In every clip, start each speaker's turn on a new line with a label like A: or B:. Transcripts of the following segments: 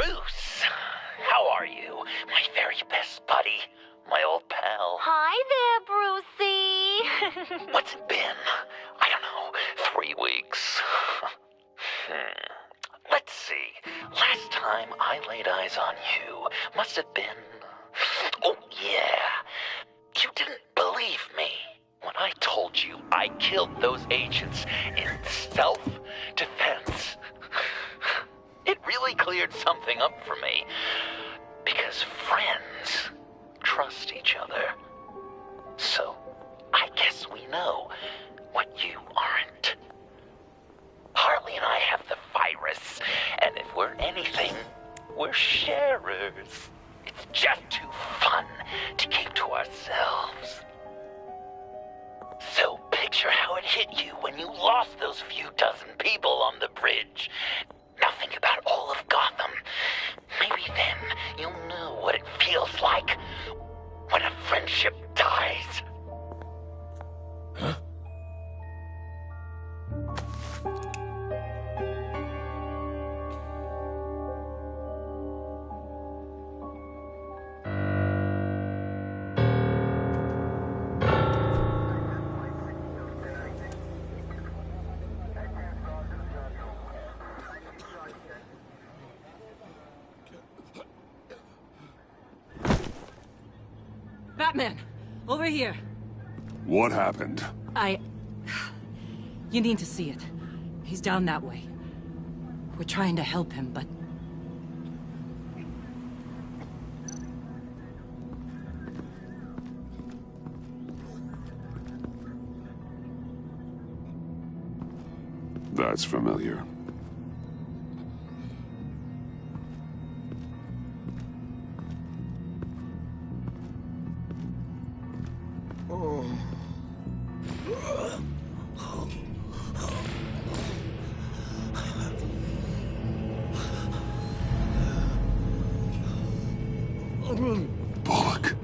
A: Bruce, how are you? My very best buddy, my old pal.
B: Hi there, Brucey.
A: What's it been? I don't know, 3 weeks. Let's see. Last time I laid eyes on you must have been... Oh, yeah. You didn't believe me when I told you I killed those agents in self-defense. It really cleared something up for me. Because friends trust each other. So, I guess we know what you aren't. Harley and I have the virus, and if we're anything, we're sharers. It's just too fun to keep to ourselves. So picture how it hit you when you lost those few dozen people on the bridge. Now think about all of Gotham. Maybe then you'll know what it feels like when a friendship dies.
C: Huh?
D: Batman! Over here!
C: What happened?
D: You need to see it. He's down that way. We're trying to help him, but...
C: That's familiar. Bullock.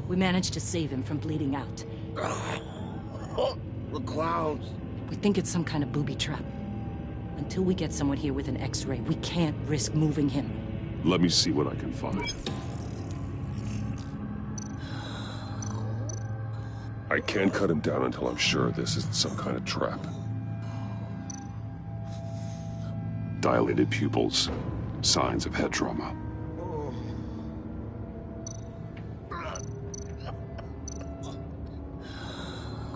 D: We managed to save him from bleeding out.
E: The clowns.
D: We think it's some kind of booby trap. Until we get someone here with an X-ray, we can't risk moving him.
C: Let me see what I can find. I can't cut him down until I'm sure this isn't some kind of trap. Dilated pupils. Signs of head trauma.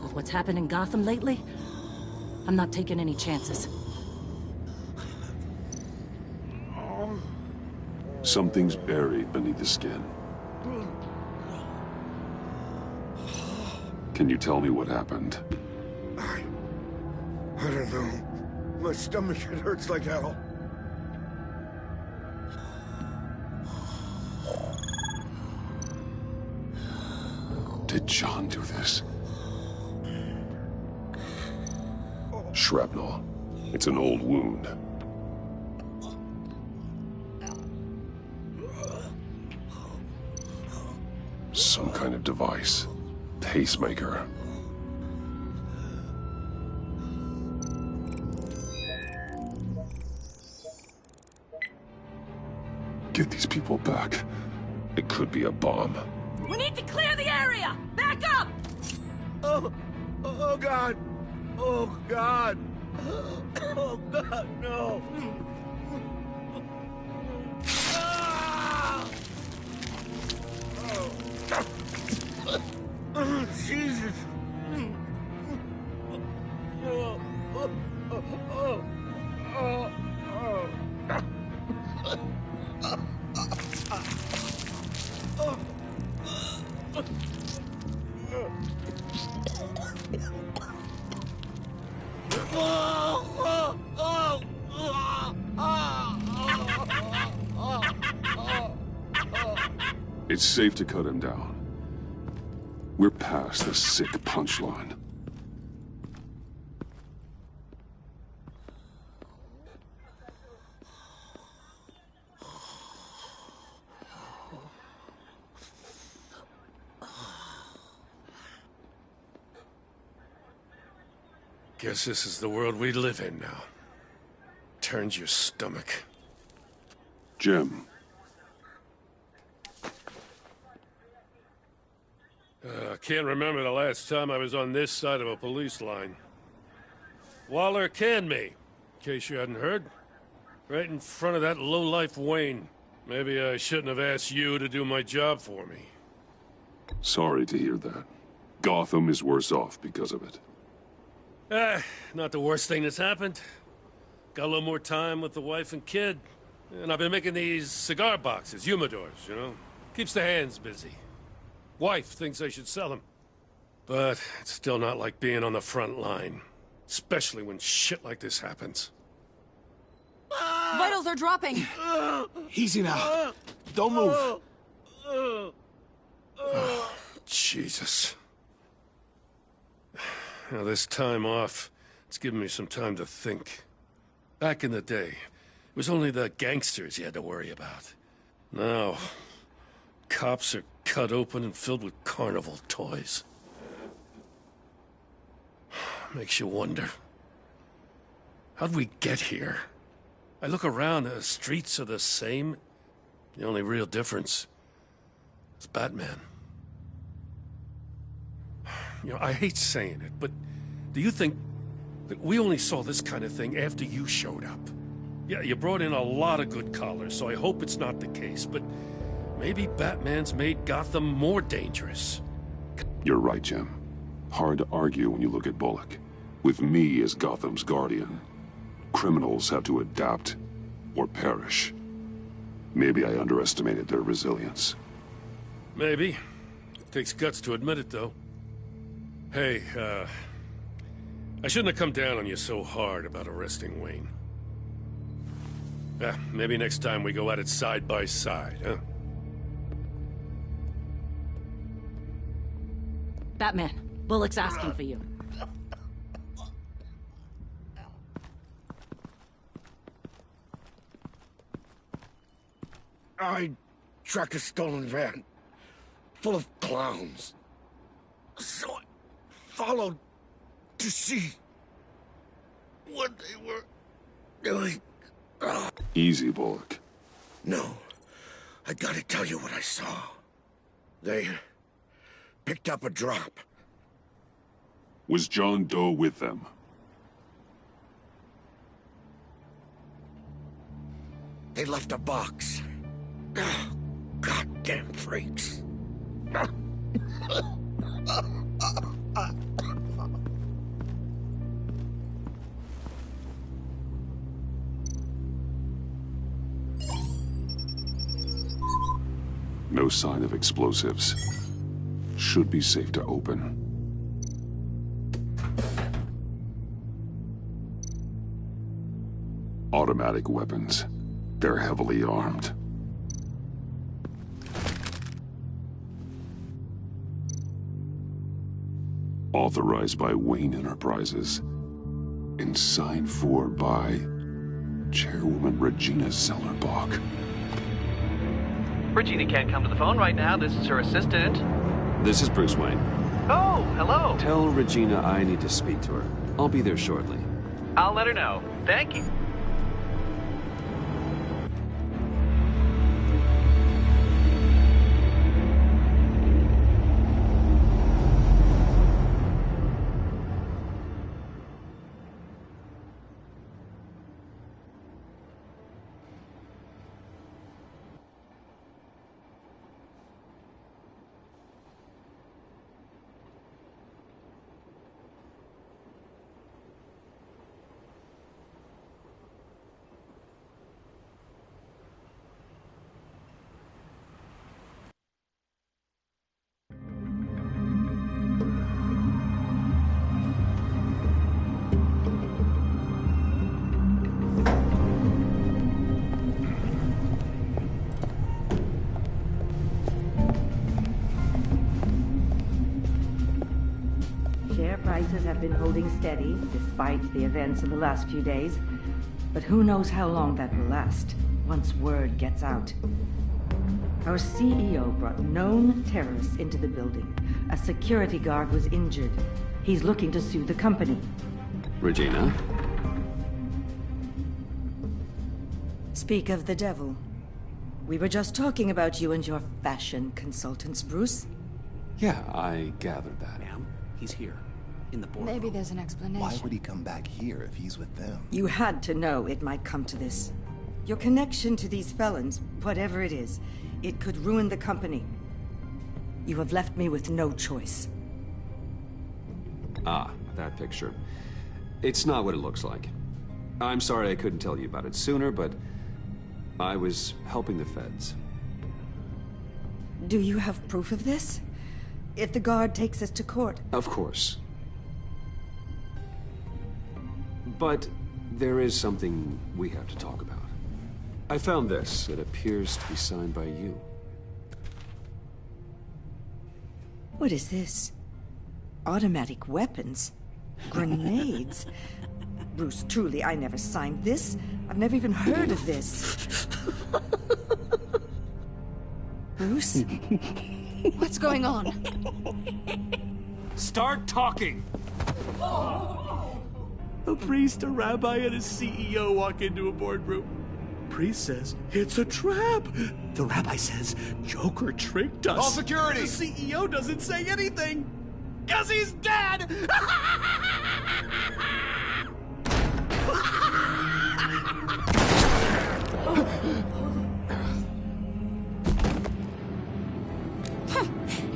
D: With what's happened in Gotham lately, I'm not taking any chances.
C: Something's buried beneath the skin. Can you tell me what happened?
E: I don't know. My stomach, it hurts like hell.
C: Did John do this? Shrapnel. It's an old wound. Some kind of device. Pacemaker. Get these people back. It could be a bomb.
D: We need to clear the area! Back up!
E: Oh God! Oh God! Oh God, no! Oh, Jesus!
C: It's safe to cut him down. We're past the sick punchline.
F: Guess this is the world we live in now. Turns your stomach.
C: Jim.
B: I can't remember the last time I was on this side of a police line. Waller canned me, in case you hadn't heard. Right in front of that lowlife Wayne. Maybe I shouldn't have asked you to do my job for me.
C: Sorry to hear that. Gotham is worse off because of it.
B: Not the worst thing that's happened. Got a little more time with the wife and kid. And I've been making these cigar boxes, humidors, you know? Keeps the hands busy. Wife thinks I should sell them. But it's still not like being on the front line. Especially when shit like this happens.
F: Vitals are dropping!
E: Easy now. Don't move.
B: Oh, Jesus. Now, this time off, it's given me some time to think. Back in the day, it was only the gangsters you had to worry about. Now, cops are cut open and filled with carnival toys. Makes you wonder. How'd we get here? I look around, the streets are the same. The only real difference is Batman. You know, I hate saying it, but do you think that we only saw this kind of thing after you showed up? Yeah, you brought in a lot of good collars, so I hope it's not the case, but maybe Batman's made Gotham more dangerous.
C: You're right, Jim. Hard to argue when you look at Bullock. With me as Gotham's guardian, criminals have to adapt or perish. Maybe I underestimated their resilience.
B: Maybe. Takes guts to admit it, though. Hey, I shouldn't have come down on you so hard about arresting Wayne. Maybe next time we go at it side by side, huh?
D: Batman, Bullock's asking for you.
E: I tracked a stolen van full of clowns. So I followed to see what they were doing.
C: Easy, Bullock.
E: No, I gotta tell you what I saw. They picked up a drop.
C: Was John Doe with them?
E: They left a box. Oh, goddamn freaks.
C: No sign of explosives. Should be safe to open. Automatic weapons. They're heavily armed. Authorized by Wayne Enterprises. And signed for by Chairwoman Regina Zellerbach.
G: Regina can't come to the phone right now. This is her assistant.
H: This is Bruce Wayne.
G: Oh, hello.
H: Tell Regina I need to speak to her. I'll be there shortly.
G: I'll let her know. Thank you.
I: Prices have been holding steady, despite the events of the last few days. But who knows how long that will last, once word gets out. Our CEO brought known terrorists into the building. A security guard was injured. He's looking to sue the company.
H: Regina?
I: Speak of the devil. We were just talking about you and your fashion consultants, Bruce.
H: Yeah, I gathered that.
F: Ma'am, he's here. In the boardroom.
J: Maybe there's an explanation.
K: Why would he come back here if he's with them?
I: You had to know it might come to this. Your connection to these felons, whatever it is, it could ruin the company. You have left me with no choice.
H: Ah, that picture. It's not what it looks like. I'm sorry I couldn't tell you about it sooner, but I was helping the feds.
I: Do you have proof of this? If the guard takes us to court?
H: Of course. But there is something we have to talk about. I found this. It appears to be signed by you.
I: What is this? Automatic weapons? Grenades? Bruce, truly, I never signed this. I've never even heard of this. Bruce?
J: What's going on?
F: Start talking! A priest, a rabbi, and a CEO walk into a boardroom. Priest says, it's a trap. The rabbi says, Joker tricked us.
K: Call security!
F: The CEO doesn't say anything, 'cause he's dead!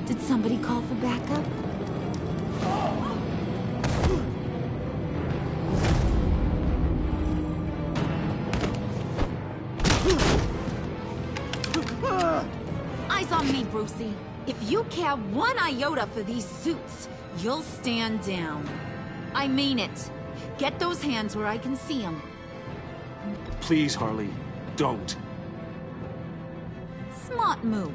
J: Did somebody call for backup?
L: Eyes on me, Brucey. If you care one iota for these suits, you'll stand down. I mean it. Get those hands where I can see them.
H: Please, Harley, don't.
L: Smart move.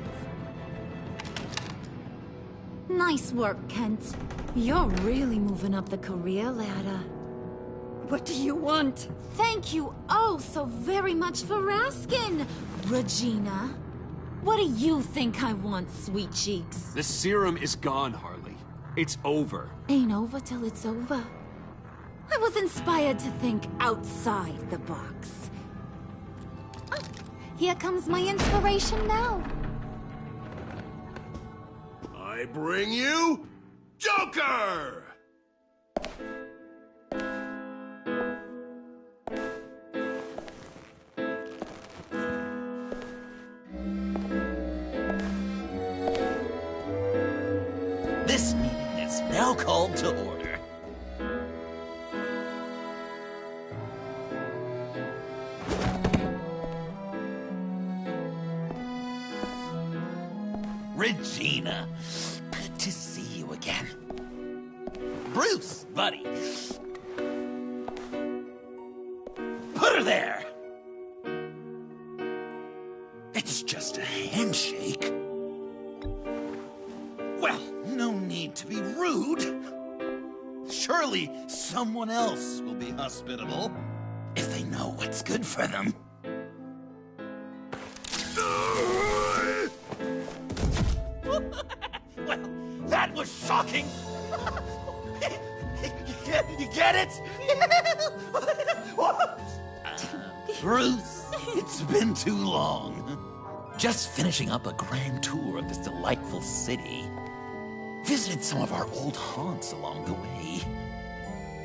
L: Nice work, Kent. You're really moving up the career ladder.
I: What do you want?
L: Thank you oh so very much for asking, Regina. What do you think I want, sweet cheeks?
H: The serum is gone, Harley. It's over.
L: Ain't over till it's over. I was inspired to think outside the box. Oh, here comes my inspiration now.
E: I bring you Joker!
A: This meeting is now called to order. Regina, good to see you again. Bruce, buddy. Put her there. It's just a handshake. Well, no need to be rude. Surely someone else will be hospitable if they know what's good for them. Well, that was shocking. You get it? Bruce, it's been too long. Just finishing up a grand tour of this delightful city. Visited some of our old haunts along the way.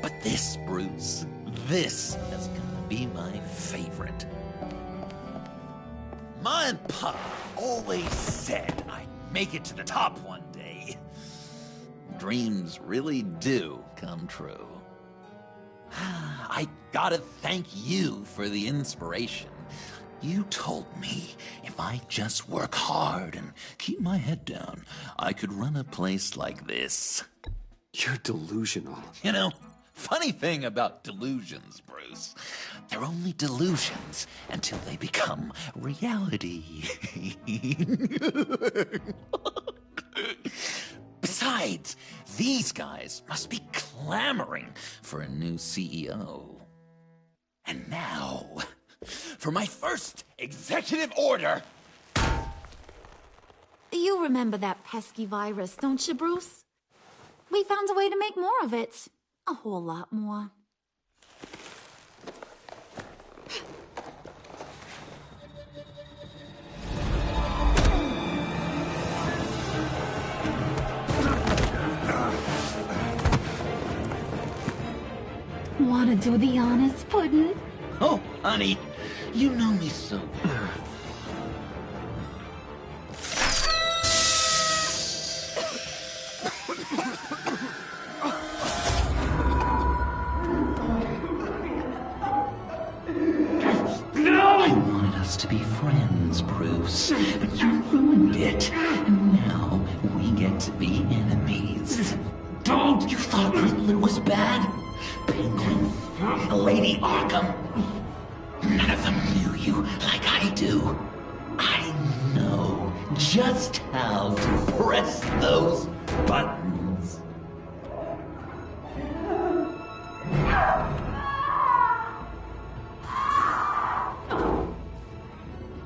A: But this, Bruce, this is gonna be my favorite. Ma and Pa always said I'd make it to the top one day. Dreams really do come true. I gotta thank you for the inspiration. You told me if I just work hard and keep my head down, I could run a place like this.
H: You're delusional.
A: You know, funny thing about delusions, Bruce. They're only delusions until they become reality. Besides, these guys must be clamoring for a new CEO. And now, for my first executive order.
L: You remember that pesky virus, don't you, Bruce? We found a way to make more of it. A whole lot more. want to do the honors, Puddin'?
A: Oh, honey, you know me so. I wanted us to be friends, Bruce, but you ruined it. And now we get to be enemies. Don't! You thought Riddler was bad? Penguin, Lady Arkham. None of them knew you like I do. I know just how to press those buttons.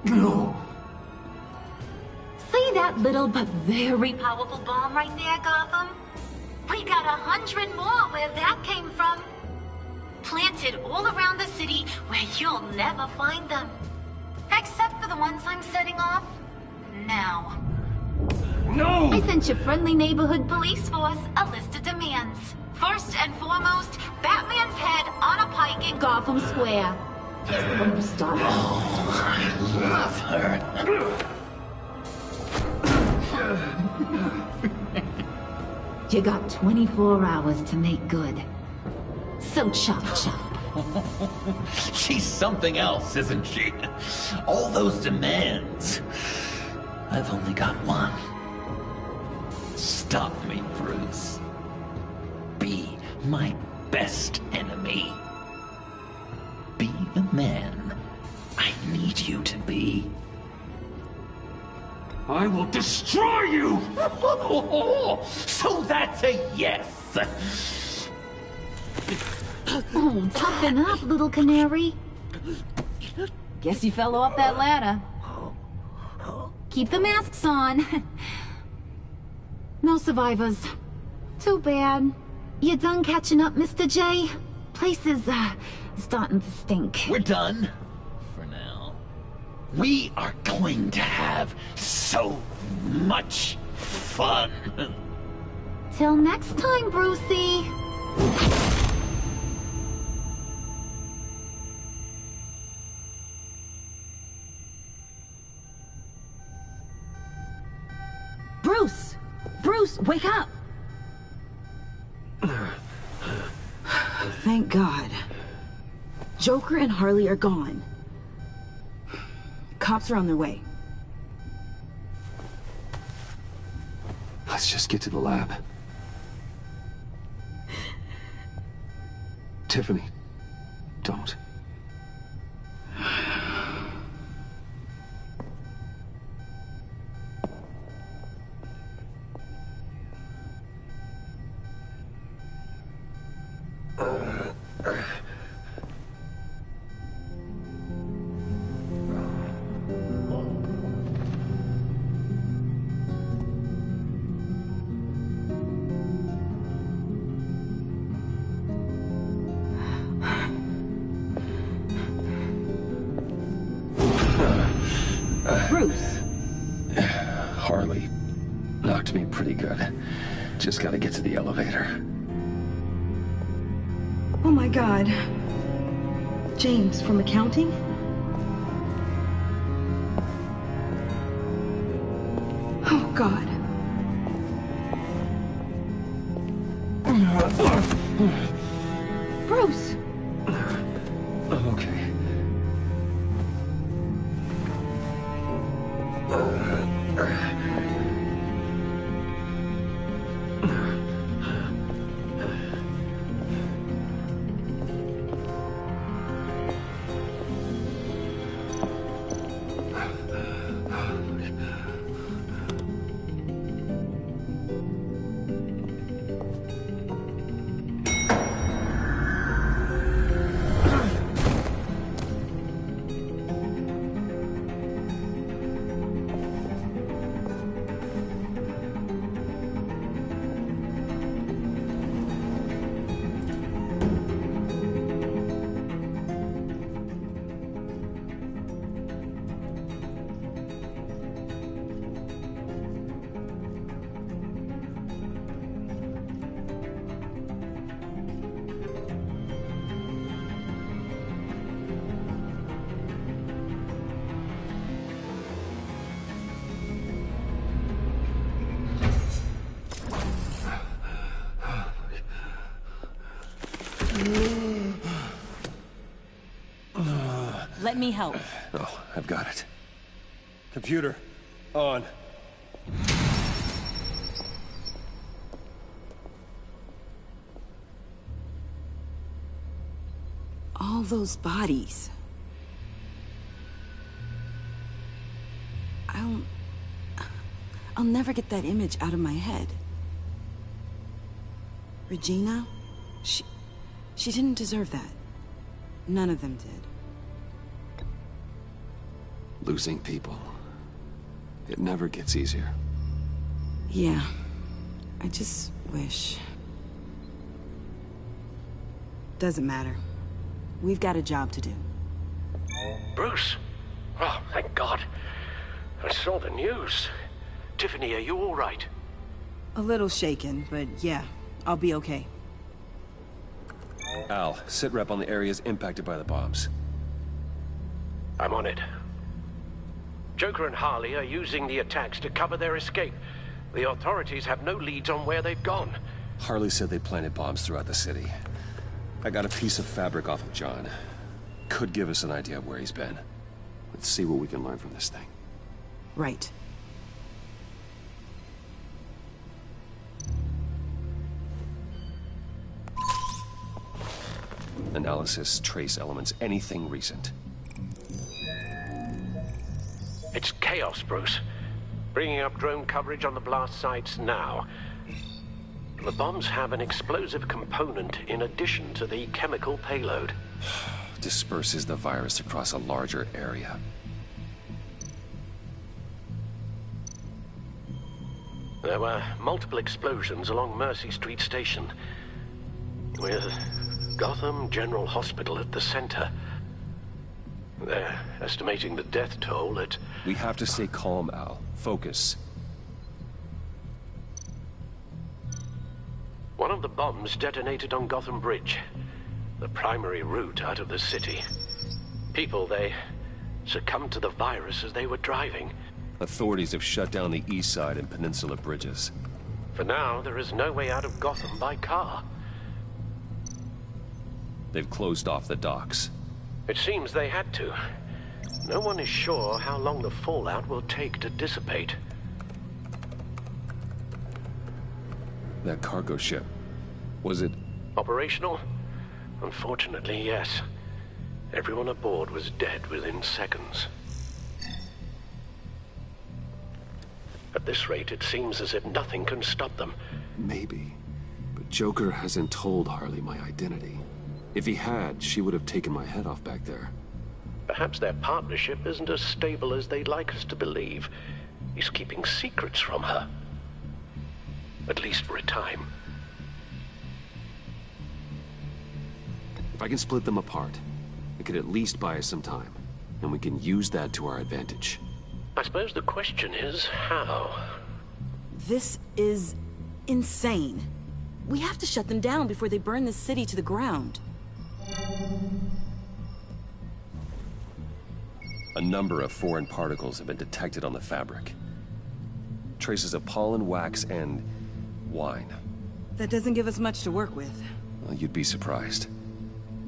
A: No.
L: See that little but very powerful bomb right there, Gotham? We got 100 more where that came from. Planted all around the city where you'll never find them. Except for the ones I'm setting off now.
A: No!
L: I sent your friendly neighborhood police force a list of demands. First and foremost, Batman's head on a pike in Gotham Square. He's the one who started.
A: Oh, I love her.
L: You got 24 hours to make good. So chop chop.
A: She's something else, isn't she? All those demands. I've only got one. Stop me, Bruce. Be my best enemy. Be the man I need you to be. I will destroy you! So that's a yes!
L: Oh, toughen up, little canary. Guess you fell off that ladder. Keep the masks on. No survivors. Too bad. You done catching up, Mr. J? Place is, starting to stink.
A: We're done. For now. We are going to have so much fun.
L: Till next time, Brucey.
D: Bruce! Bruce, wake up! Thank God. Joker and Harley are gone. Cops are on their way.
H: Let's just get to the lab. Tiffany, don't.
D: Bruce!
H: Harley knocked me pretty good. Just gotta get to the elevator.
D: Oh my God. James, from accounting? Oh God. Bruce!
H: I'm okay.
D: me help.
H: Oh, I've got it. Computer, on.
D: All those bodies. I'll never get that image out of my head. Regina, she didn't deserve that. None of them did.
H: Losing people. It never gets easier.
D: Yeah. I just wish. Doesn't matter. We've got a job to do.
M: Bruce! Oh, thank God. I saw the news. Tiffany, are you all right?
D: A little shaken, but yeah, I'll be okay.
H: Al, sit rep on the areas impacted by the bombs.
M: I'm on it. Joker and Harley are using the attacks to cover their escape. The authorities have no leads on where they've gone.
H: Harley said they planted bombs throughout the city. I got a piece of fabric off of John. Could give us an idea of where he's been. Let's see what we can learn from this thing.
D: Right.
H: Analysis, trace elements, anything recent.
M: It's chaos, Bruce. Bringing up drone coverage on the blast sites now. The bombs have an explosive component in addition to the chemical payload.
H: Disperses the virus across a larger area.
M: There were multiple explosions along Mercy Street Station, with Gotham General Hospital at the center. They're estimating the death toll at...
H: We have to stay calm, Al. Focus.
M: One of the bombs detonated on Gotham Bridge, the primary route out of the city. People, they succumbed to the virus as they were driving.
H: Authorities have shut down the east side and peninsula bridges.
M: For now, there is no way out of Gotham by car.
H: They've closed off the docks.
M: It seems they had to. No one is sure how long the fallout will take to dissipate.
H: That cargo ship, was it...
M: Operational? Unfortunately, yes. Everyone aboard was dead within seconds. At this rate, it seems as if nothing can stop them.
H: Maybe. But Joker hasn't told Harley my identity. If he had, she would have taken my head off back there.
M: Perhaps their partnership isn't as stable as they'd like us to believe. He's keeping secrets from her. At least for a time.
H: If I can split them apart, it could at least buy us some time. And we can use that to our advantage.
M: I suppose the question is, how?
D: This is insane. We have to shut them down before they burn the city to the ground.
H: A number of foreign particles have been detected on the fabric. Traces of pollen, wax, and wine.
D: That doesn't give us much to work with.
H: Well, you'd be surprised.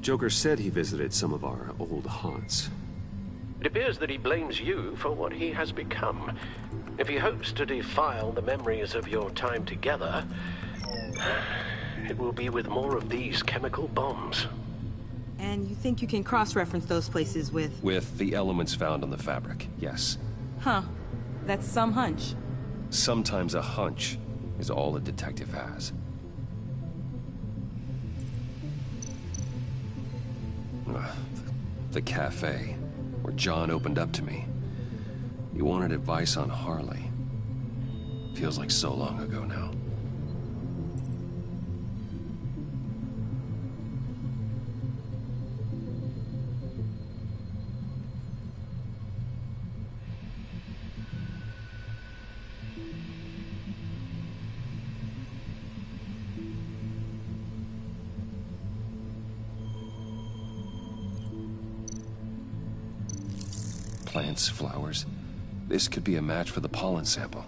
H: Joker said he visited some of our old haunts.
M: It appears that he blames you for what he has become. If he hopes to defile the memories of your time together, it will be with more of these chemical bombs.
D: And you think you can cross-reference those places with...
H: With the elements found on the fabric, yes.
D: Huh. That's some hunch.
H: Sometimes a hunch is all a detective has. The cafe, where John opened up to me. He wanted advice on Harley. Feels like so long ago now. Plants, flowers. This could be a match for the pollen sample.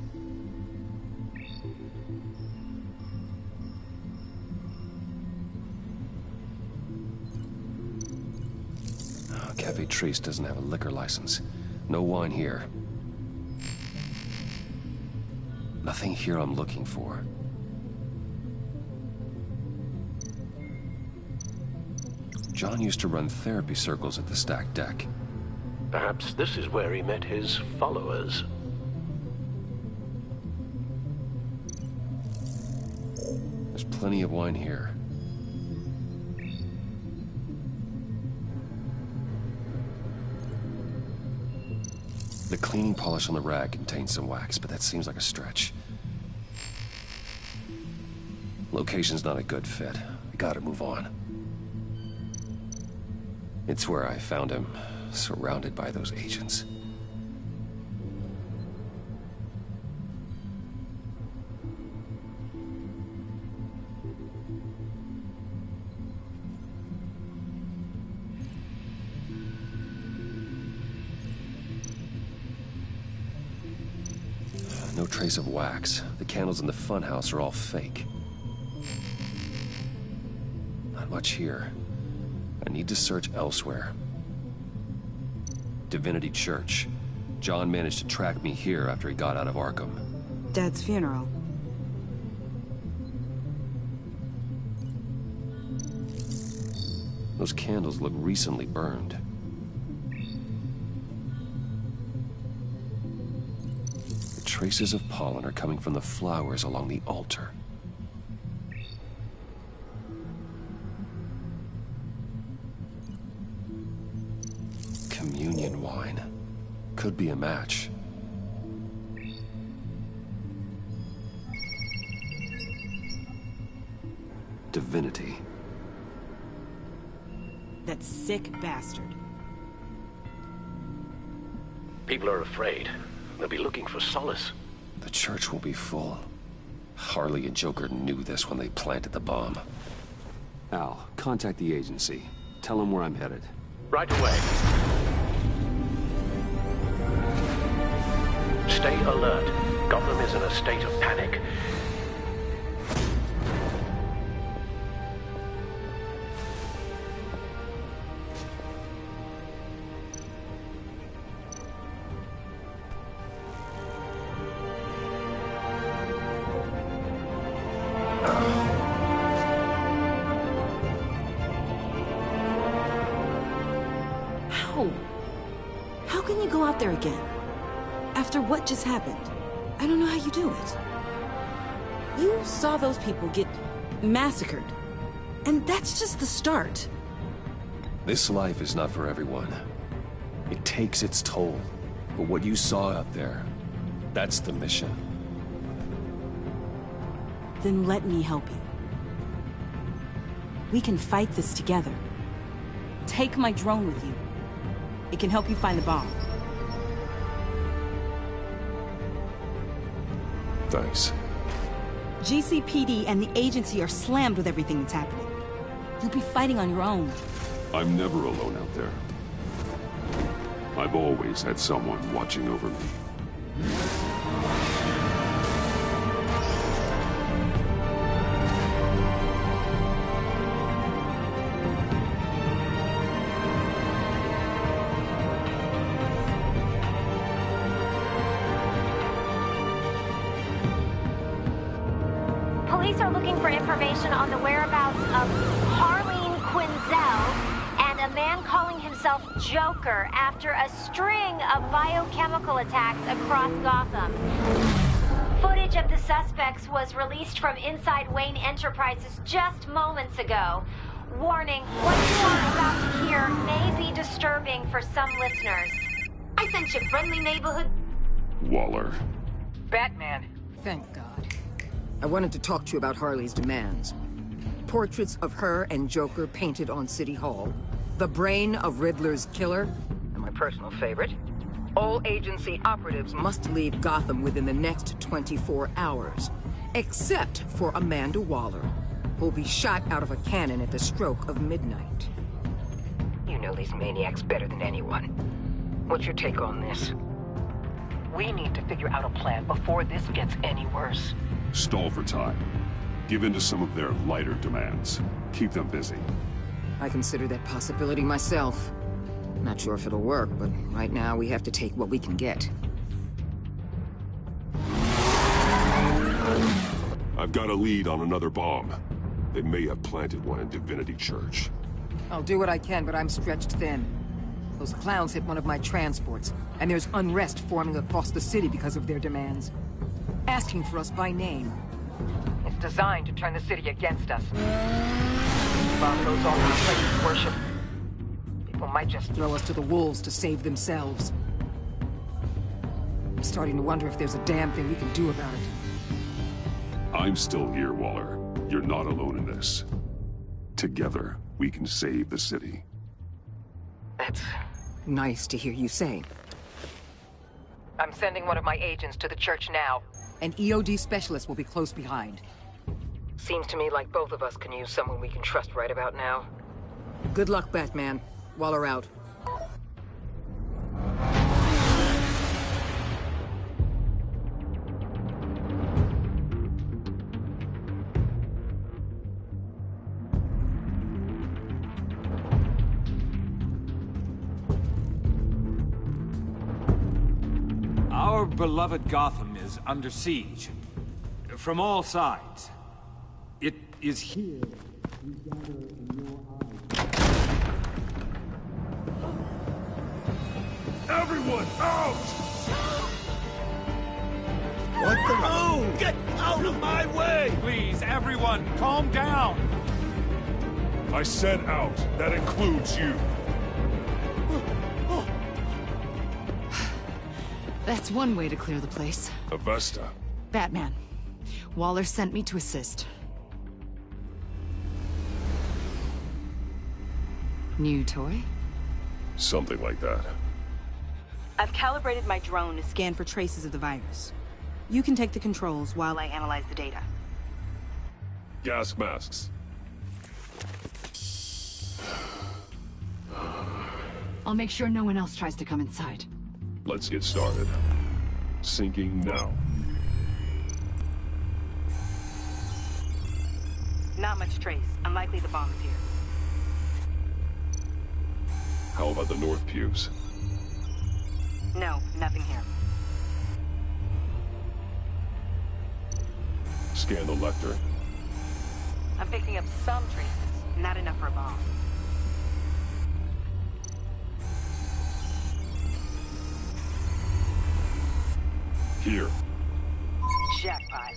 H: Okay. Cafe Trace doesn't have a liquor license. No wine here. Nothing here I'm looking for. John used to run therapy circles at the stacked deck.
M: Perhaps this is where he met his followers.
H: There's plenty of wine here. The cleaning polish on the rag contains some wax, but that seems like a stretch. Location's not a good fit. We gotta move on. It's where I found him, surrounded by those agents. No trace of wax. The candles in the funhouse are all fake. Not much here. I need to search elsewhere. Divinity Church. John managed to track me here after he got out of Arkham.
D: Dad's funeral.
H: Those candles look recently burned. The traces of pollen are coming from the flowers along the altar. Communion wine. Could be a match. Divinity.
D: That sick bastard.
M: People are afraid. They'll be looking for solace.
H: The church will be full. Harley and Joker knew this when they planted the bomb. Al, contact the agency. Tell them where I'm headed.
M: Right away. Stay alert. Gotham is in a state of panic.
D: How can you go out there again? After what just happened? I don't know how you do it. You saw those people get massacred. And that's just the start.
H: This life is not for everyone. It takes its toll. But what you saw out there, that's the mission.
D: Then let me help you. We can fight this together. Take my drone with you. It can help you find the bomb.
C: Thanks.
D: GCPD and the agency are slammed with everything that's happening. You'll be fighting on your own.
C: I'm never alone out there. I've always had someone watching over me.
N: Police are looking for information on the whereabouts of Harleen Quinzel and a man calling himself Joker after a string of biochemical attacks across Gotham. Footage of the suspects was released from inside Wayne Enterprises just moments ago. Warning, what you are about to hear may be disturbing for some listeners. I sent you friendly neighborhood...
C: Waller.
O: Batman.
P: Thank God. I wanted to talk to you about Harley's demands. Portraits of her and Joker painted on City Hall. The brain of Riddler's killer. And my personal favorite. All agency operatives must leave Gotham within the next 24 hours. Except for Amanda Waller, who'll be shot out of a cannon at the stroke of midnight. You know these maniacs better than anyone. What's your take on this?
O: We need to figure out a plan before this gets any worse.
C: Stall for time. Give in to some of their lighter demands. Keep them busy.
P: I consider that possibility myself. Not sure if it'll work, but right now we have to take what we can get.
C: I've got a lead on another bomb. They may have planted one in Divinity Church.
P: I'll do what I can, but I'm stretched thin. Those clowns hit one of my transports, and there's unrest forming across the city because of their demands. Asking for us by name. It's designed to turn the city against us. Bomb goes off in a place of worship. People might just throw us to the wolves to save themselves. I'm starting to wonder if there's a damn thing we can do about it.
C: I'm still here, Waller. You're not alone in this. Together, we can save the city.
P: That's nice to hear you say. I'm sending one of my agents to the church now. An EOD specialist will be close behind. Seems to me like both of us can use someone we can trust right about now. Good luck, Batman. Waller out.
Q: Our beloved Gotham is under siege. From all sides. It is here we gather in your eyes.
C: Everyone, out!
F: What the? Oh, get out of my way!
Q: Please, everyone, calm down!
C: I said out. That includes you.
J: That's one way to clear the place.
C: Avesta.
J: Batman. Waller sent me to assist. New toy?
C: Something like that.
D: I've calibrated my drone to scan for traces of the virus. You can take the controls while I analyze the data.
C: Gas masks.
J: I'll make sure no one else tries to come inside.
C: Let's get started. Syncing now.
I: Not much trace. Unlikely the bomb is here.
C: How about the north pews?
I: No, nothing here.
C: Scan the lectern.
I: I'm picking up some traces. Not enough for a bomb.
C: Here.
I: Jackpot.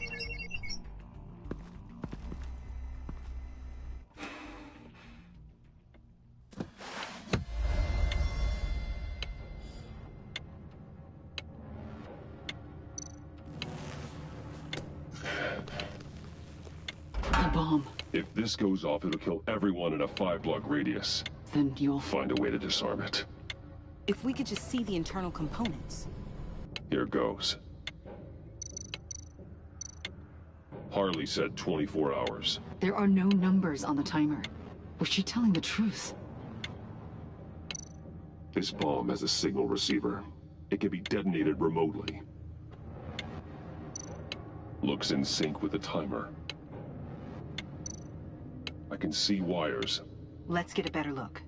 J: A bomb.
C: If this goes off, it'll kill everyone in a 5-block radius.
J: Then you'll
C: find a way to disarm it.
D: If we could just see the internal components.
C: Here goes. Harley said 24 hours.
J: There are no numbers on the timer. Was she telling the truth?
C: This bomb has a signal receiver. It can be detonated remotely. Looks in sync with the timer. I can see wires.
I: Let's get a better look.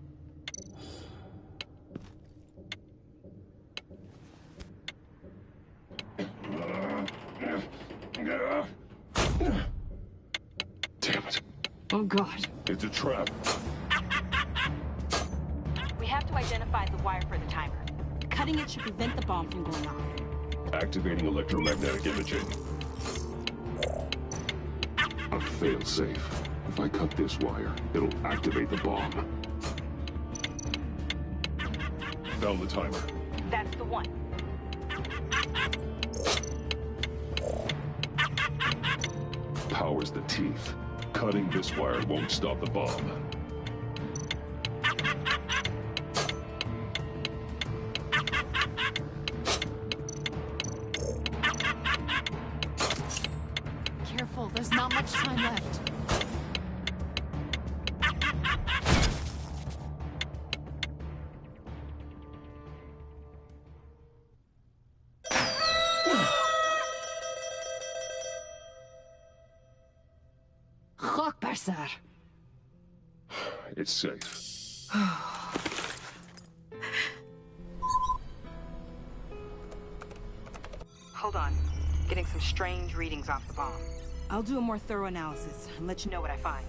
C: Damn it.
J: Oh, God.
C: It's a trap.
D: We have to identify the wire for the timer. Cutting it should prevent the bomb from going off.
C: Activating electromagnetic imaging. A failsafe. If I cut this wire, it'll activate the bomb. Found the timer.
I: That's the one.
C: Powers the teeth. Cutting this wire won't stop the bomb.
J: Careful, there's not much time left.
C: It's safe.
P: Hold on. Getting some strange readings off the bomb.
D: I'll do a more thorough analysis and let you know what I find.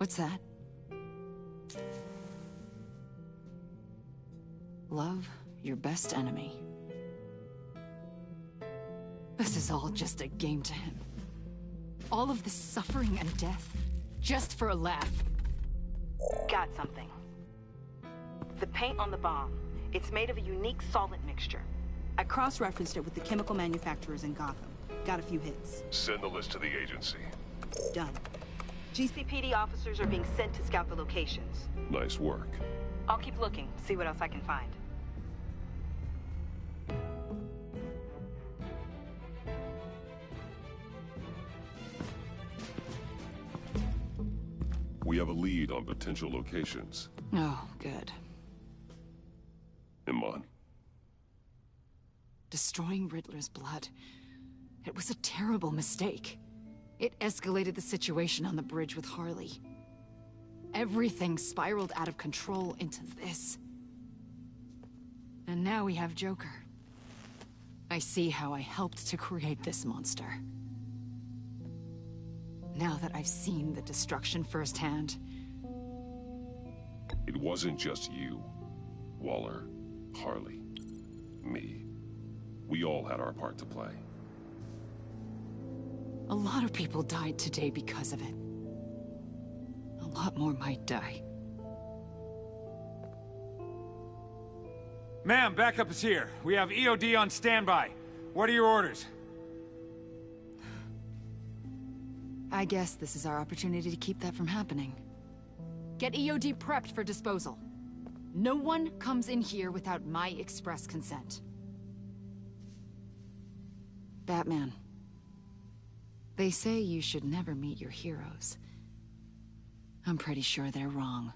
J: What's that? Love your best enemy. This is all just a game to him. All of this suffering and death, just for a laugh.
P: Got something. The paint on the bomb. It's made of a unique solvent mixture.
D: I cross-referenced it with the chemical manufacturers in Gotham. Got a few hits.
C: Send the list to the agency.
D: Done.
P: GCPD officers are being sent to scout the locations.
C: Nice work.
P: I'll keep looking, see what else I can find.
C: We have a lead on potential locations.
J: Oh, good.
C: Iman.
J: Destroying Riddler's blood. It was a terrible mistake. It escalated the situation on the bridge with Harley. Everything spiraled out of control into this. And now we have Joker. I see how I helped to create this monster. now that I've seen the destruction firsthand.
C: It wasn't just you, Waller, Harley, me. We all had our part to play.
J: A lot of people died today because of it. A lot more might die.
Q: Ma'am, backup is here. We have EOD on standby. What are your orders?
J: I guess this is our opportunity to keep that from happening. Get EOD prepped for disposal. No one comes in here without my express consent. Batman. They say you should never meet your heroes. I'm pretty sure they're wrong.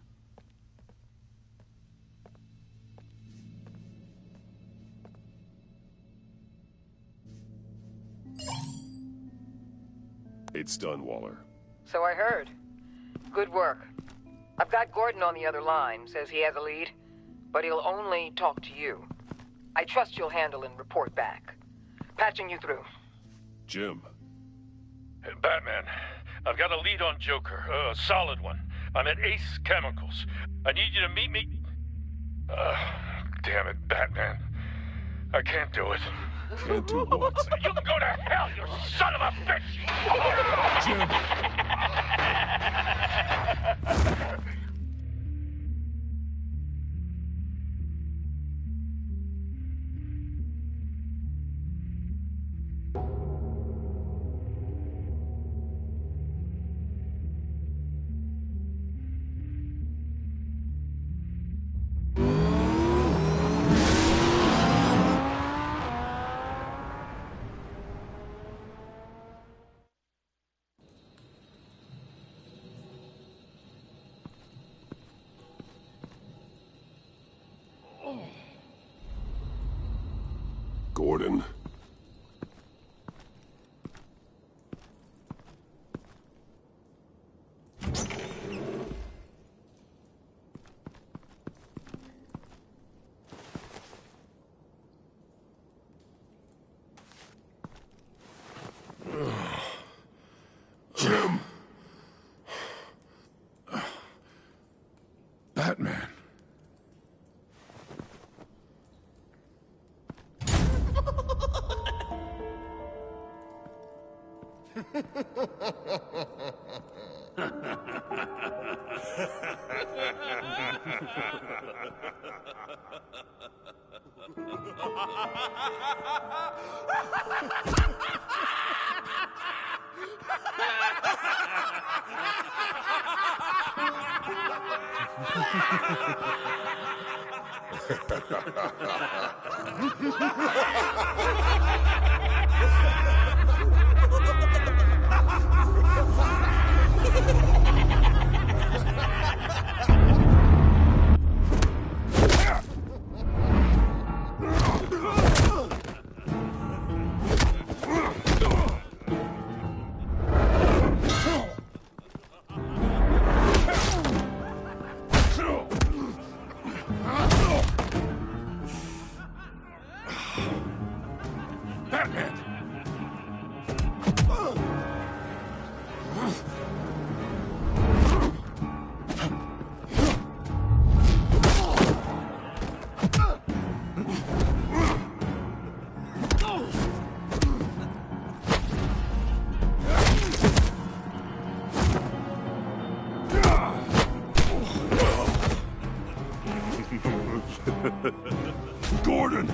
C: It's done, Waller.
P: So I heard. Good work. I've got Gordon on the other line, says he has a lead, but he'll only talk to you. I trust you'll handle and report back. Patching you through.
C: Jim.
R: Hey, Batman, I've got a lead on Joker, a solid one. I'm at Ace Chemicals. I need you to meet me... damn it, Batman. I can't do it.
C: Can't do what?
R: You can go to hell, you son of a bitch!
C: Jim! Gordon. Jim. Batman. Gordon!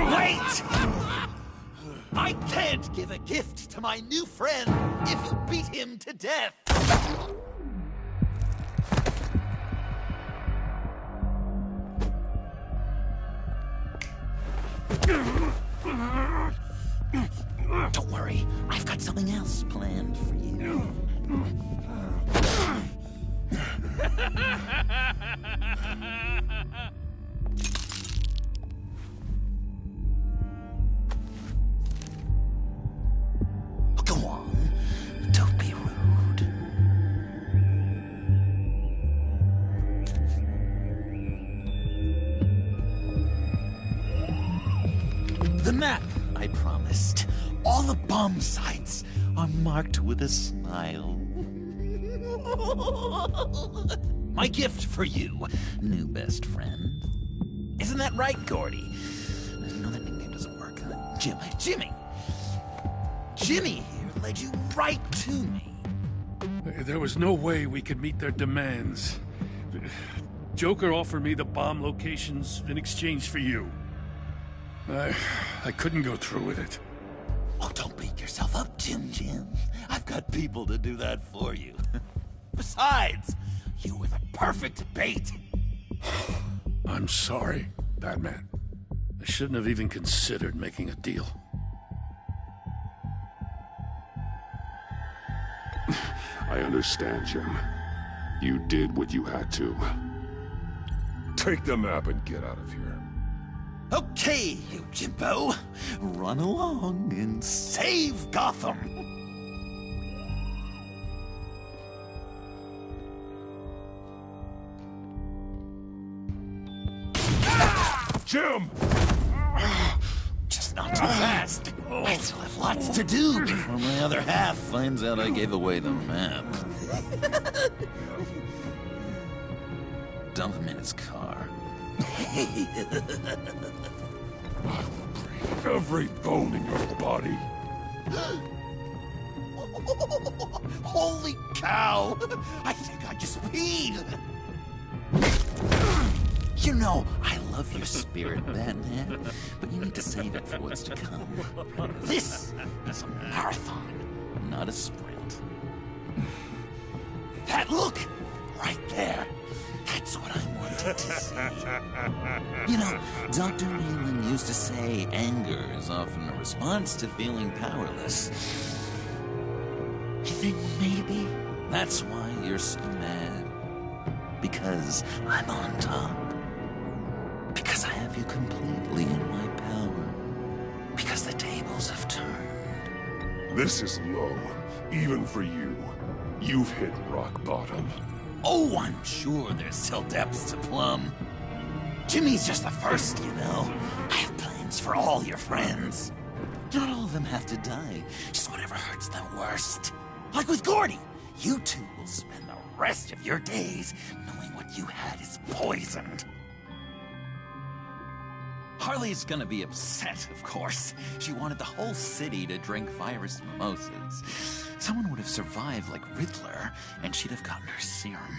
A: Wait! I can't give a gift to my new friend if you beat him to death! Don't worry, I've got something else planned for you. Go on, don't be rude. map I promised. All the bomb sites are marked with a smile. My gift for you, new best friend. Isn't that right, Gordy? No, that nickname doesn't work. Jimmy! Jimmy here led you right to me.
B: There was no way we could meet their demands. Joker offered me the bomb locations in exchange for you. I couldn't go through with it.
A: Oh, don't beat yourself up, Jim. I've got people to do that for you. Besides, you were the perfect bait.
B: I'm sorry, Batman. I shouldn't have even considered making a deal.
C: I understand, Jim. You did what you had to. Take the map and get out of here.
A: Okay, you Jimbo. Run along and save Gotham.
C: Jim!
A: Just not too fast. I still have lots to do before my other half finds out I gave away the map. Dump him in his car.
C: Every bone in your body.
A: Holy cow! I think I just peed! You know, I love your spirit, Batman, but you need to save it for what's to come. This is a marathon, not a sprint. That look! Right there. That's what I wanted to see. You know, Dr. Leland used to say anger is often a response to feeling powerless. You think maybe that's why you're so mad? Because I'm on top. Because I have you completely in my power. Because the tables have turned.
C: This is low, even for you. You've hit rock bottom.
A: Oh, I'm sure there's still depths to plumb. Jimmy's just the first, you know. I have plans for all your friends. Not all of them have to die, just whatever hurts them worst. Like with Gordy, you two will spend the rest of your days knowing what you had is poisoned. Harley's gonna be upset, of course. She wanted the whole city to drink virus mimosas. Someone would have survived like Riddler, and she'd have gotten her serum.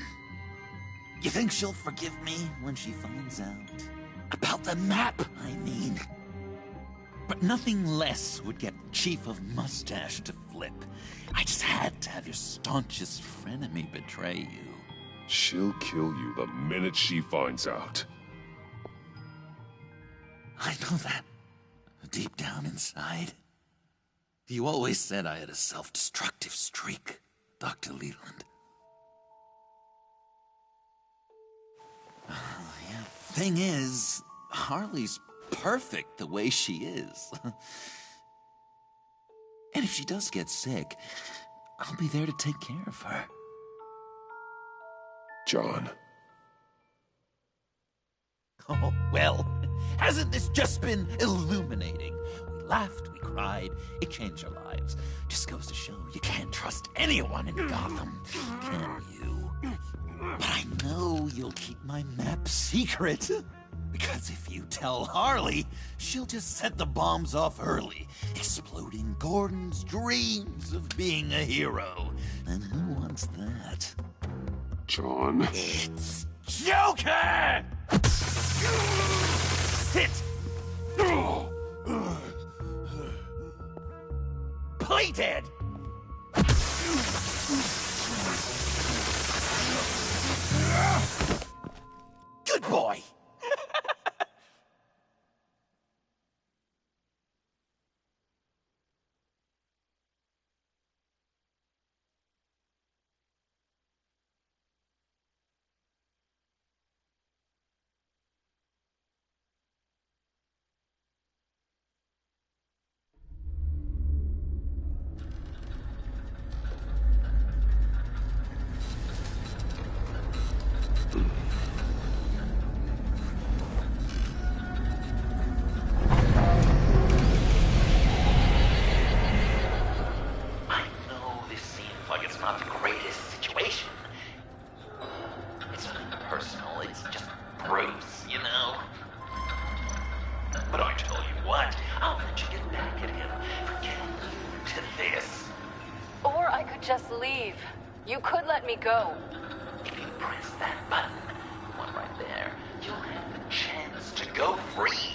A: You think she'll forgive me when she finds out? About the map, I mean. But nothing less would get Chief of Mustache to flip. I just had to have your staunchest frenemy betray you.
C: She'll kill you the minute she finds out.
A: I know that. Deep down inside. You always said I had a self-destructive streak, Dr. Leland. Yeah. Thing is, Harley's perfect the way she is. And if she does get sick, I'll be there to take care of her.
C: John.
A: Oh, well, hasn't this just been illuminating? We laughed, we cried, it changed our lives. Just goes to show you can't trust anyone in Gotham, can you? But I know you'll keep my map secret. Because if you tell Harley, she'll just set the bombs off early, exploding Gordon's dreams of being a hero. And who wants that?
C: John.
A: It's Joker! Sit! Play dead! Good boy! Bruce, you know? But I tell you what, I'll let you get back at him for getting you to this.
J: Or I could just leave. You could let me go.
A: If you press that button, one right there, you'll have the chance to go free.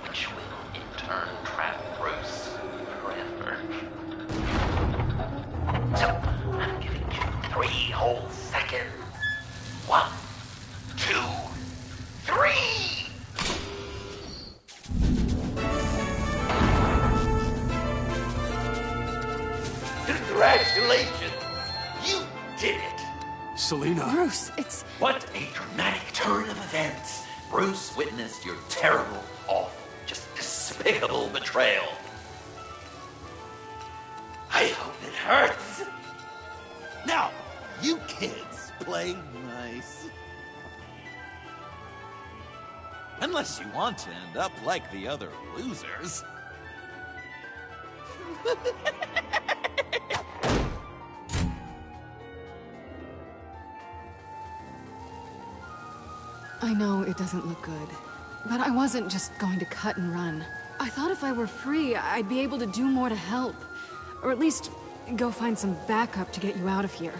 A: Which will, in turn, trap Bruce forever. So, I'm giving you 3 whole seconds. 1, 2, 3! Congratulations! You did it!
H: Selena!
J: Bruce, it's...
A: What a dramatic turn of events! Bruce witnessed your terrible, awful, just despicable betrayal. I hope it hurts!
S: Now, you kids play nice. Unless you want to end up like the other losers.
J: I know it doesn't look good, but I wasn't just going to cut and run. I thought if I were free, I'd be able to do more to help. Or at least, go find some backup to get you out of here.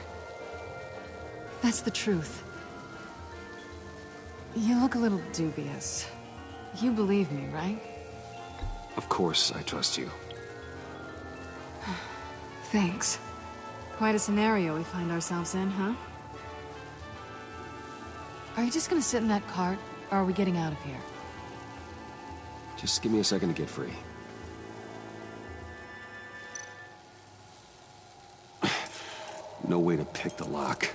J: That's the truth. You look a little dubious. You believe me, right?
H: Of course I trust you.
J: Thanks. Quite a scenario we find ourselves in, huh? Are you just gonna sit in that cart, or are we getting out of here?
H: Just give me a second to get free. No way to pick the lock.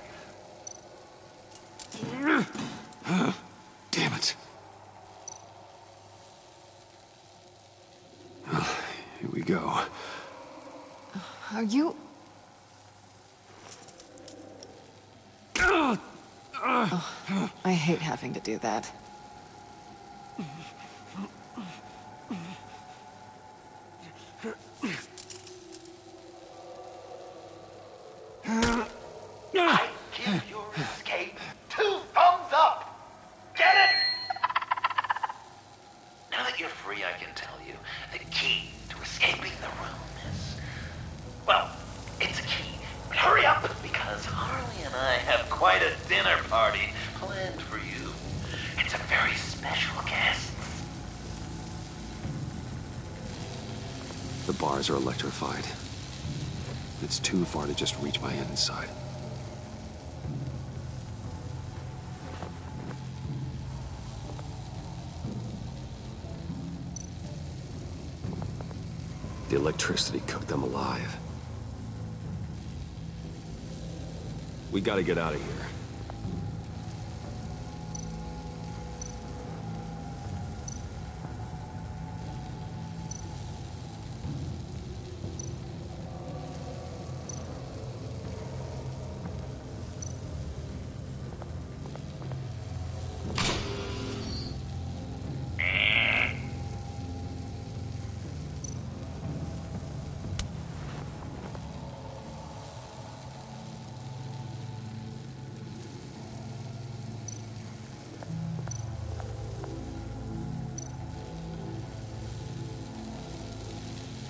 H: Damn it. Well, here we go.
J: Are you... Oh, I hate having to do that.
A: I give your escape 2 thumbs up! Get it? Now that you're free, I can tell you the key to escaping the room is... Well, it's a key. But hurry up, because Harley and I have quite a dinner party planned for you. It's a very special guest.
H: The bars are electrified. It's too far to just reach my hand inside. The electricity cooked them alive. We gotta get out of here.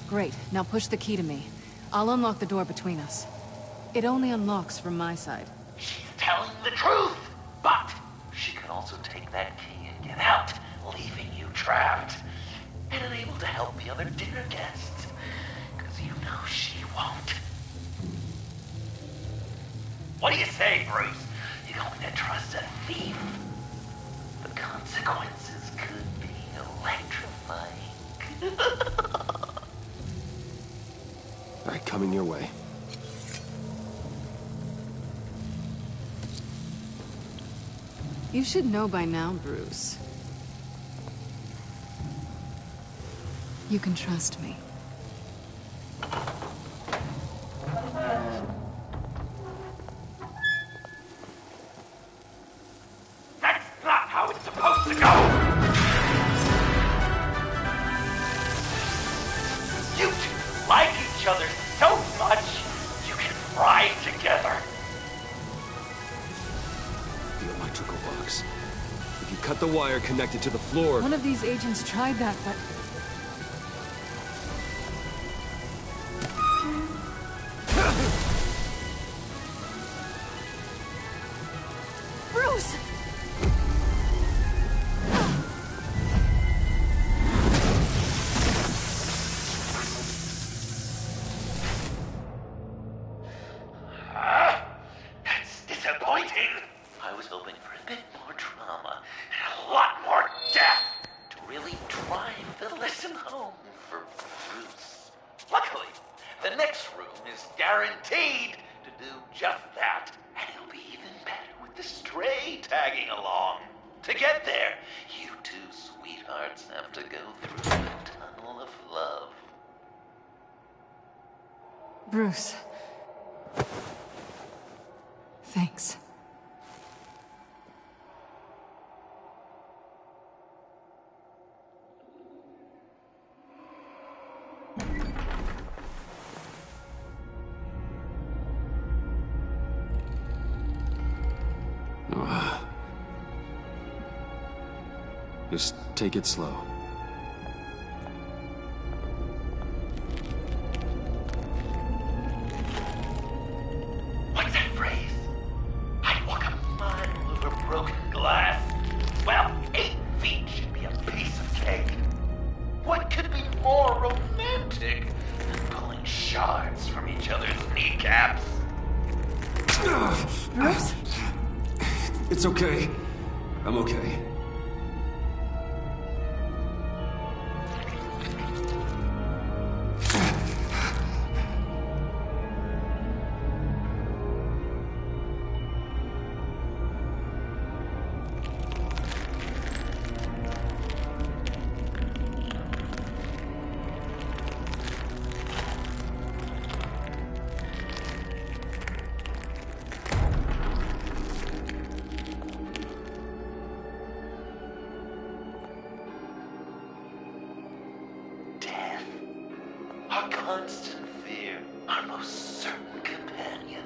J: Great, now push the key to me. I'll unlock the door between us. It only unlocks from my side.
A: She's telling the truth, but she could also take that key and get out, leaving you trapped, and unable to help the other dinner guests, because you know she won't. What do you say, Bruce? You going to trust a thief? The consequences could be electrifying.
H: All right, coming your way.
J: You should know by now, Bruce. You can trust me.
A: That's not how it's supposed to go! You two like each other so much, you can fry together.
H: The electrical box. If you cut the wire connected to the floor...
J: One of these agents tried that, but... Bruce!
A: That's disappointing. I was hoping for a bit more drama and a lot more death to really drive the lesson home for Bruce. Luckily, the next room is guaranteed to do just that, and it'll be even better with the stray tagging along. To get there, you two sweethearts have to go through the tunnel of love.
J: Bruce. Thanks.
H: Just take it slow.
A: What's that phrase? I'd walk a mile over broken glass. Well, 8 feet should be a piece of cake. What could be more romantic than pulling shards from each other's kneecaps?
J: Bruce?
H: It's okay. I'm okay.
A: Our constant fear, our most certain companion.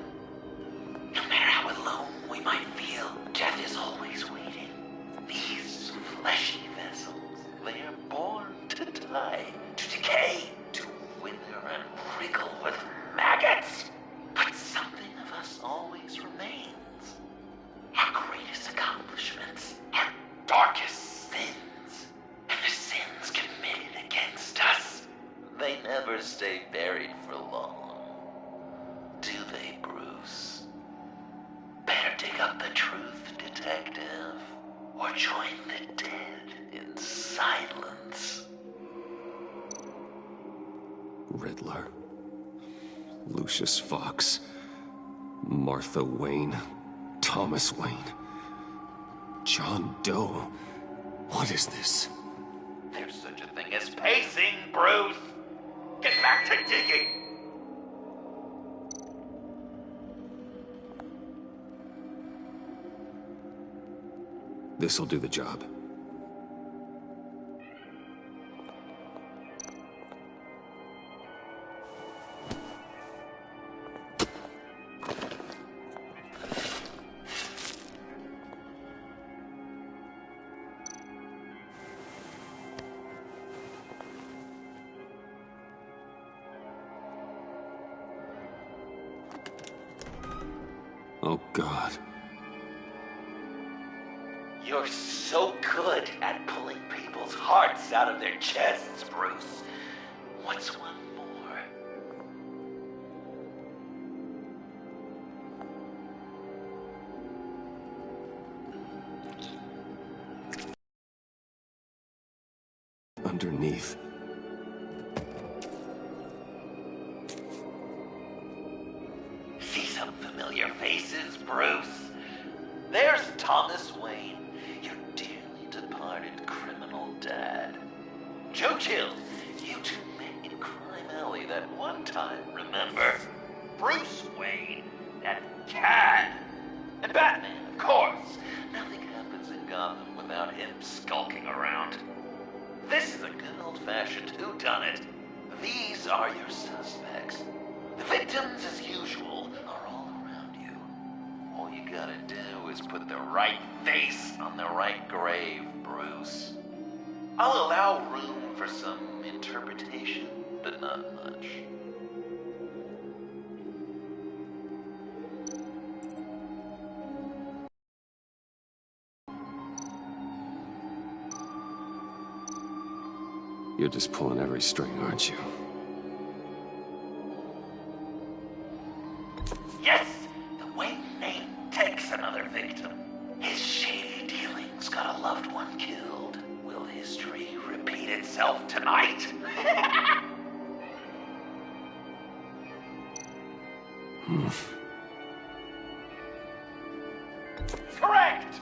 A: No matter how alone we might feel, death is always waiting. These fleshy vessels, they are born to die, to decay, to wither and wriggle with maggots. But something of us always remains. Our greatest accomplishments, our darkest sins, and the sins committed against us. They never stay buried for long. Do they, Bruce? Better dig up the truth, detective, or join the dead in silence.
H: Riddler. Lucius Fox. Martha Wayne. Thomas Wayne. John Doe. What is this?
A: There's such a thing as pacing, Bruce! Get back to digging!
H: This'll do the job. Oh, God.
A: You're so good at pulling people's hearts out of their chests, Bruce. What's one more?
H: Underneath.
A: See some familiar faces, Bruce? There's Thomas Wayne, your dearly departed criminal dad. Joe Chill, you two met in Crime Alley that one time, remember? Bruce Wayne, that cad. And Batman, of course. Nothing happens in Gotham without him skulking around. This is a good old-fashioned whodunit. These are your suspects. The victims, as usual, are all around you. All you gotta do is always put the right face on the right grave, Bruce. I'll allow room for some interpretation, but not much.
H: You're just pulling every string, aren't you?
A: Yes! The Wayne name takes another victim. His shady dealings got a loved one killed. Will history repeat itself tonight? Correct!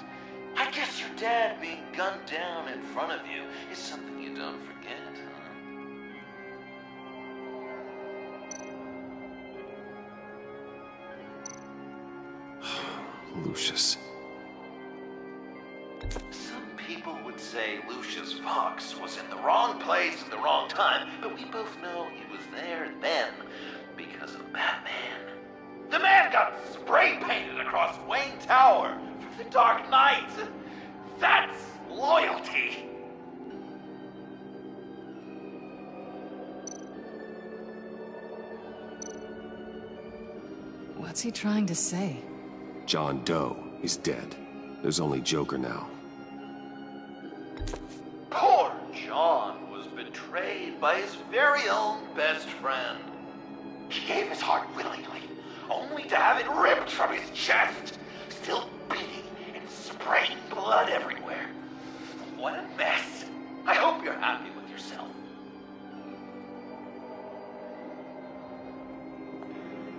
A: I guess your dad being gunned down in front of you is something you don't forget,
H: huh? Lucius.
A: Some people would say Lucius Fox was in the wrong place at the wrong time, but we both know he was there then because of Batman. The man got spray painted across Wayne Tower for the Dark Knight. That's loyalty.
J: What's he trying to say?
H: John Doe is dead. There's only Joker now.
A: Poor John was betrayed by his very own best friend. He gave his heart willingly, only to have it ripped from his chest, still beating and spraying blood everywhere. What a mess. I hope you're happy with yourself.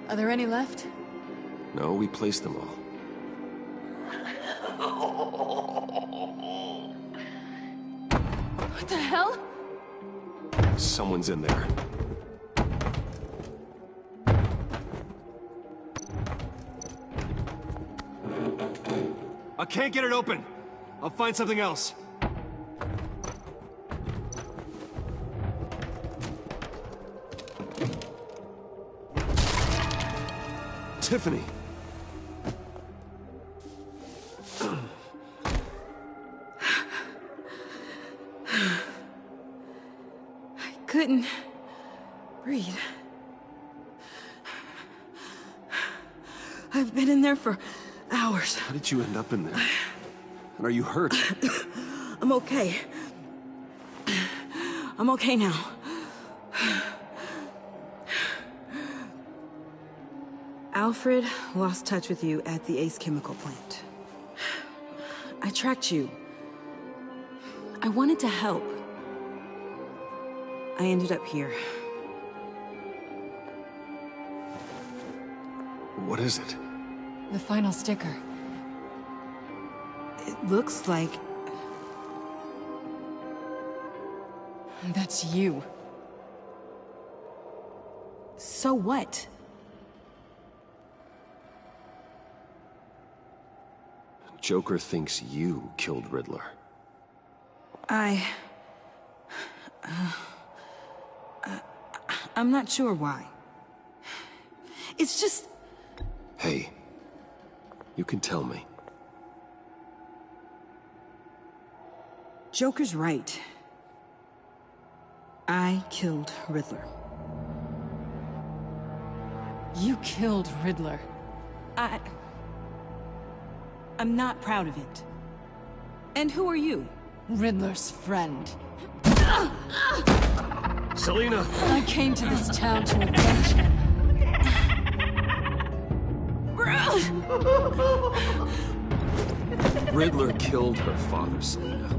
J: Are there any left?
H: No, we placed them all.
J: What the hell?
H: Someone's in there.
T: I can't get it open. I'll find something else.
H: Tiffany!
D: I couldn't breathe. I've been in there for hours.
H: How did you end up in there? And are you hurt?
D: I'm okay. I'm okay now. Alfred lost touch with you at the Ace Chemical plant. I tracked you. I wanted to help. I ended up here.
H: What is it?
J: The final sticker.
D: It looks like...
J: That's you.
D: So what?
H: Joker thinks you killed Riddler.
D: I'm not sure why. It's just...
H: Hey, you can tell me.
D: Joker's right. I killed Riddler.
J: You killed Riddler.
D: I'm not proud of it. And who are you?
J: Riddler's friend.
H: Selina!
J: I came to this town to avenge him.
H: Riddler killed her father, Selina.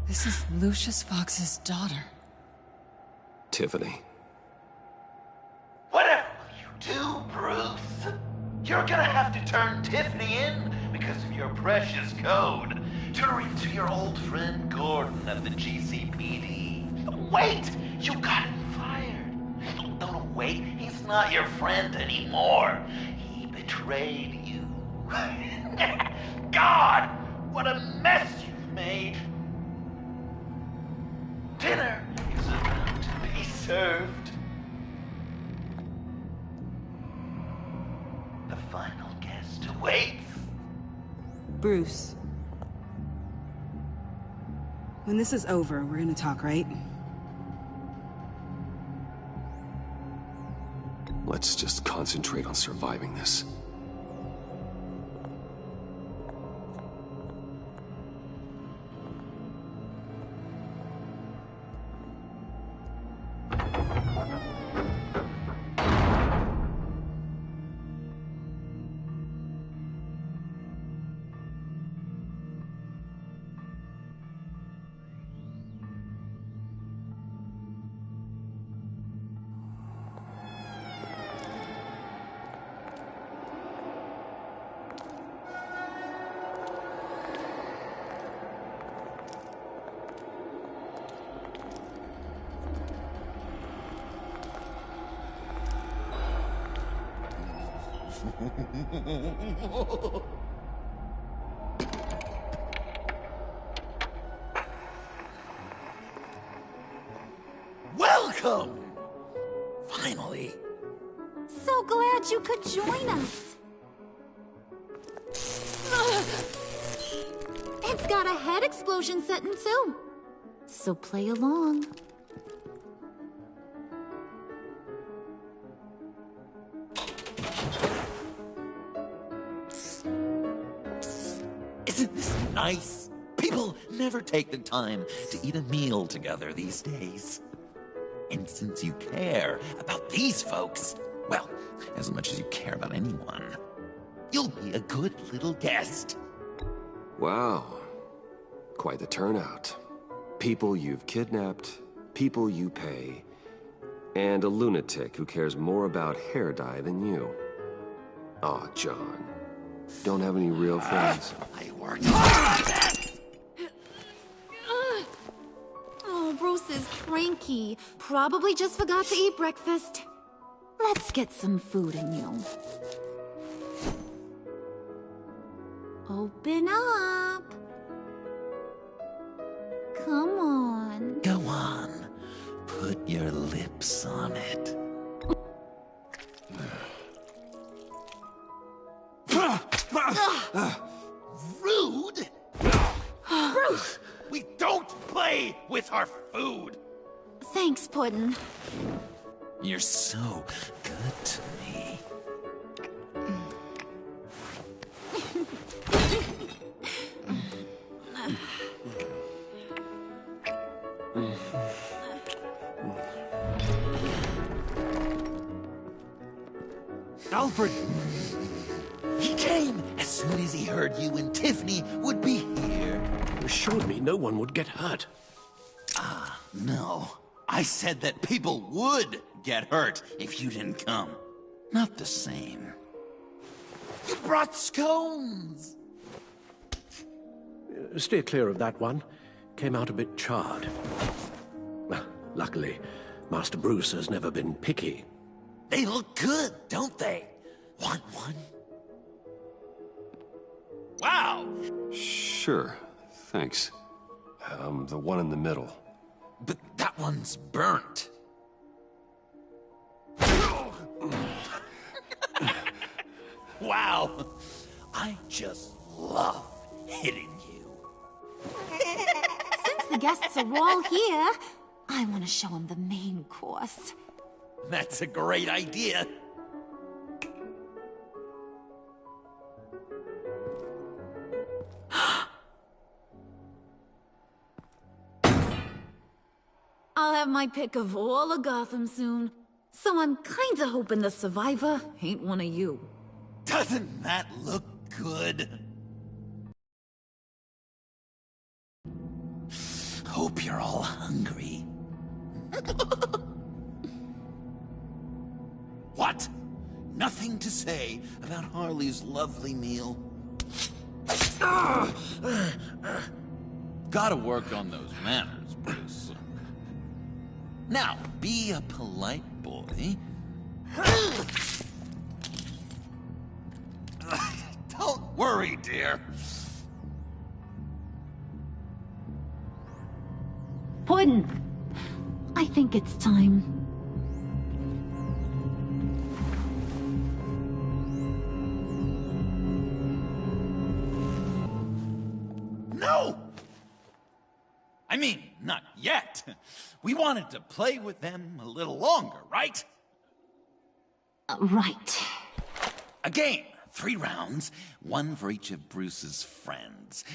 J: This is Lucius Fox's daughter.
H: Tiffany.
A: Whatever will you do, Bruce? You're gonna have to turn Tiffany in because of your precious code. Turn her into your old friend Gordon at the GCPD. Wait! You got him fired. No, wait. He's not your friend anymore. He betrayed you. God! What a mess you've made. Dinner is about to be served. The final guest awaits.
D: Bruce. When this is over, we're gonna talk, right?
H: Let's just concentrate on surviving this.
A: Welcome! Finally.
L: So glad you could join us. It's got a head explosion setting too. So play along.
S: Isn't this nice? People never take the time to eat a meal together these days. And since you care about these folks, well, as much as you care about anyone, you'll be a good little guest.
H: Wow. Quite the turnout. People you've kidnapped, people you pay, and a lunatic who cares more about hair dye than you. Aw, John. Don't have any real friends?
S: I worked hard on that!
L: Oh, Bruce is cranky. Probably just forgot to eat breakfast. Let's get some food in you. Open up. Come on.
S: Go on. Put your lips on it. Rude!
L: Bruce!
S: We don't play with our food!
L: Thanks, Puddin'.
S: You're so good to me.
F: Alfred!
S: He came as soon as he heard you and Tiffany would be here.
F: You assured me no one would get hurt.
S: Ah, no. I said that people would get hurt if you didn't come. Not the same. You brought scones!
F: Steer clear of that one. Came out a bit charred. Well, luckily, Master Bruce has never been picky.
S: They look good, don't they? Want one? Wow!
H: Sure, thanks. The one in the middle.
S: But that one's burnt. Wow! I just love hitting you.
L: Since the guests are all here, I want to show them the main course.
S: That's a great idea.
L: I'll have my pick of all of Gotham soon, so I'm kinda hoping the survivor ain't one of you.
S: Doesn't that look good? Hope you're all hungry. What? Nothing to say about Harley's lovely meal? Gotta work on those manners, Bruce. Now, be a polite boy. Don't worry, dear.
L: Puddin', I think it's time.
S: No! I mean, not yet. We wanted to play with them a little longer, right?
L: Right.
S: A game. 3 rounds, 1 for each of Bruce's friends.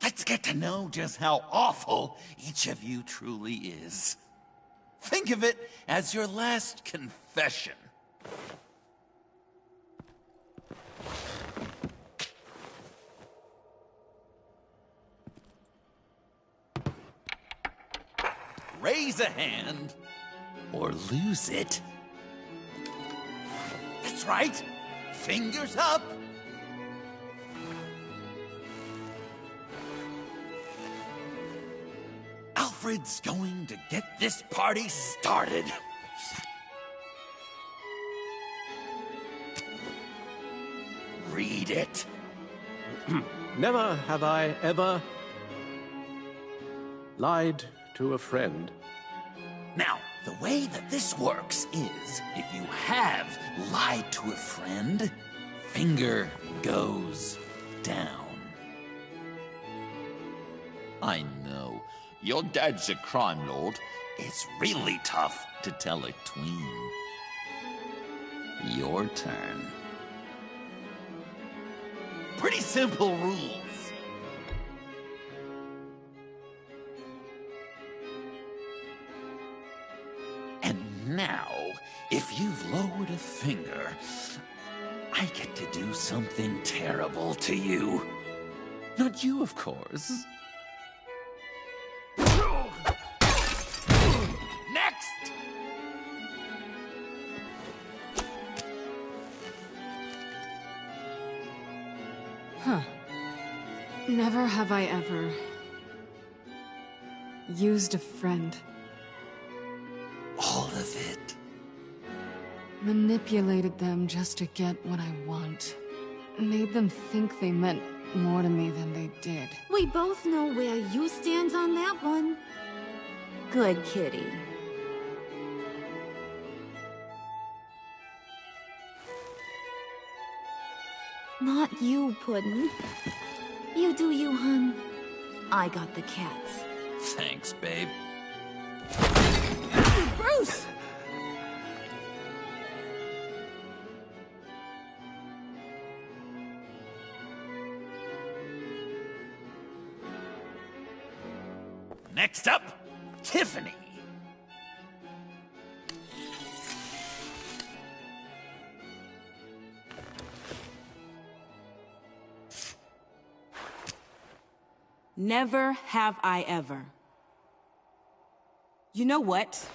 S: Let's get to know just how awful each of you truly is. Think of it as your last confession. Raise a hand, or lose it. That's right. Fingers up. Alfred's going to get this party started. Read it.
U: Never have I ever lied to a friend.
S: Now, the way that this works is, if you have lied to a friend, finger goes down. I know, your dad's a crime lord. It's really tough to tell a tween. Your turn. Pretty simple rules. Now, if you've lowered a finger, I get to do something terrible to you. Not you, of course. Next!
J: Huh. Never have I ever used a friend.
S: All of it.
J: Manipulated them just to get what I want. Made them think they meant more to me than they did.
D: We both know where you stand on that one. Good kitty. Not you, Puddin'. You do you, hun. I got the cats.
S: Thanks, babe.
D: Bruce!
S: Next up, Tiffany.
D: Never have I ever. You know what?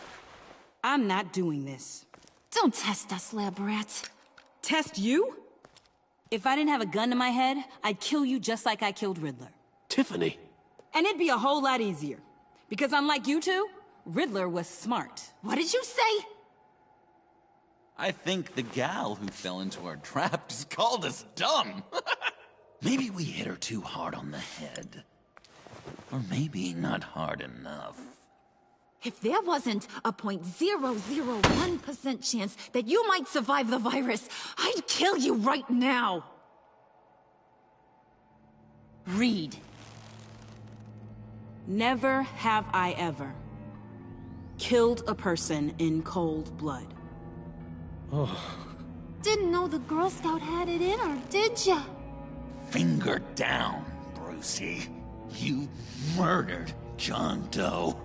D: I'm not doing this.
L: Don't test us, lab rat.
D: Test you? If I didn't have a gun to my head, I'd kill you just like I killed Riddler.
U: Tiffany.
D: And it'd be a whole lot easier. Because unlike you two, Riddler was smart.
L: What did you say?
S: I think the gal who fell into our trap just called us dumb. Maybe we hit her too hard on the head. Or maybe not hard enough.
L: If there wasn't a 0.001% chance that you might survive the virus, I'd kill you right now.
D: Read. Never have I ever killed a person in cold blood.
U: Oh.
L: Didn't know the Girl Scout had it in her, did ya?
S: Finger down, Brucey. You murdered John Doe.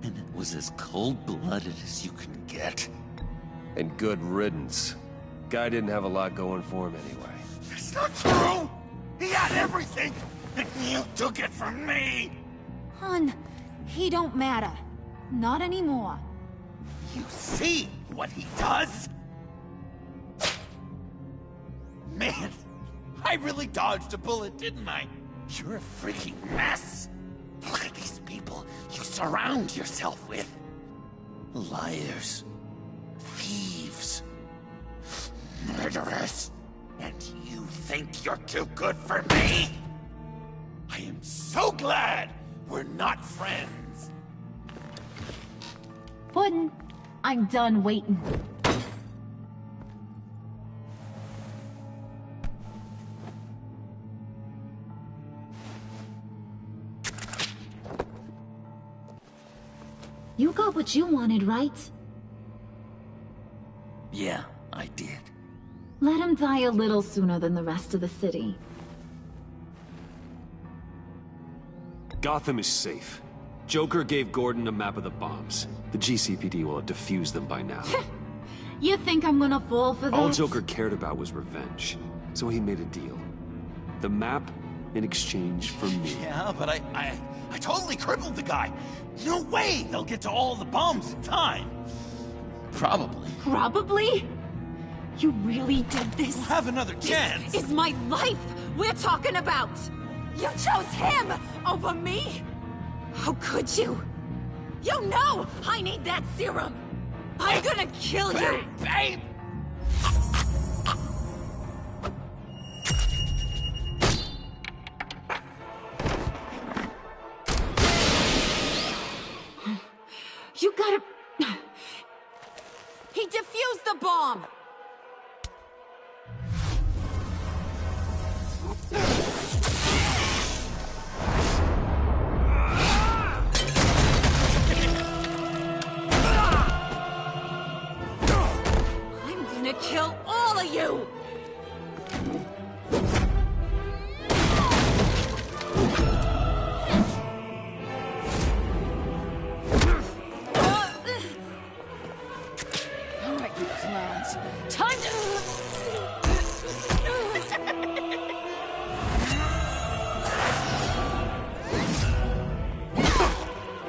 S: And it was as cold-blooded as you can get.
H: And good riddance. Guy didn't have a lot going for him anyway.
S: It's not true! He had everything! And you took it from me!
L: Hun, he don't matter. Not anymore.
S: You see what he does? Man, I really dodged a bullet, didn't I? You're a freaking mess. Look at these people you surround yourself with. Liars. Thieves. Murderers. And you think you're too good for me? I am so glad we're not friends.
L: Puddin', I'm done waiting. You got what you wanted, right?
A: Yeah, I did.
L: Let him die a little sooner than the rest of the city.
H: Gotham is safe. Joker gave Gordon a map of the bombs. The GCPD will have defused them by now.
L: You think I'm gonna fall for that?
H: All Joker cared about was revenge, so he made a deal. The map in exchange for me.
A: Yeah, but I totally crippled the guy. No way they'll get to all the bombs in time. Probably.
L: Probably? You really did this?
A: We'll have another chance.
D: This is my life we're talking about! You chose him over me? How could you? You know I need that serum! I'm gonna kill you!
A: Babe!
D: You gotta... He defused the bomb! I'm gonna kill all of you!
J: Time to...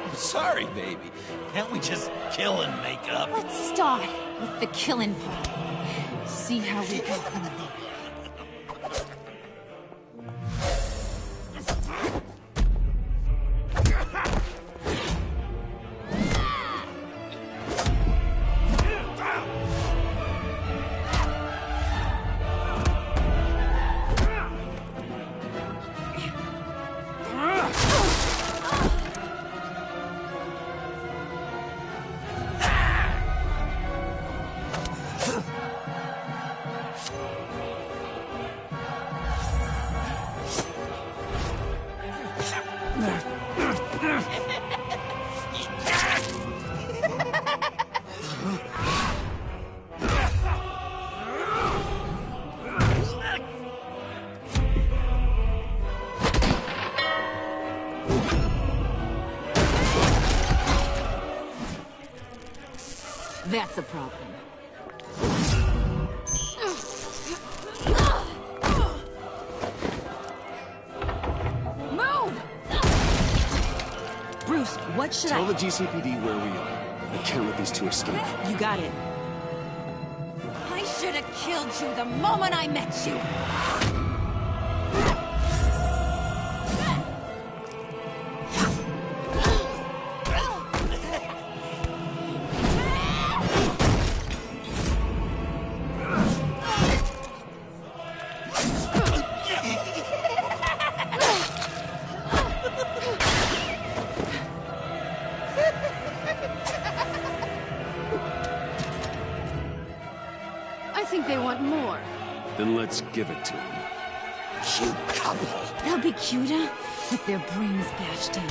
A: I'm sorry, baby. Can't we just kill and make up?
J: Let's start with the killing part. See how we go from there. That's a problem.
D: Move! Bruce, what should
H: Tell the GCPD where we are. I can't let these two escape.
D: You got it. I should have killed you the moment I met you!
J: I think they want more.
H: Then let's give it to them.
A: Cute couple.
D: They'll be cuter with their brains bashed in.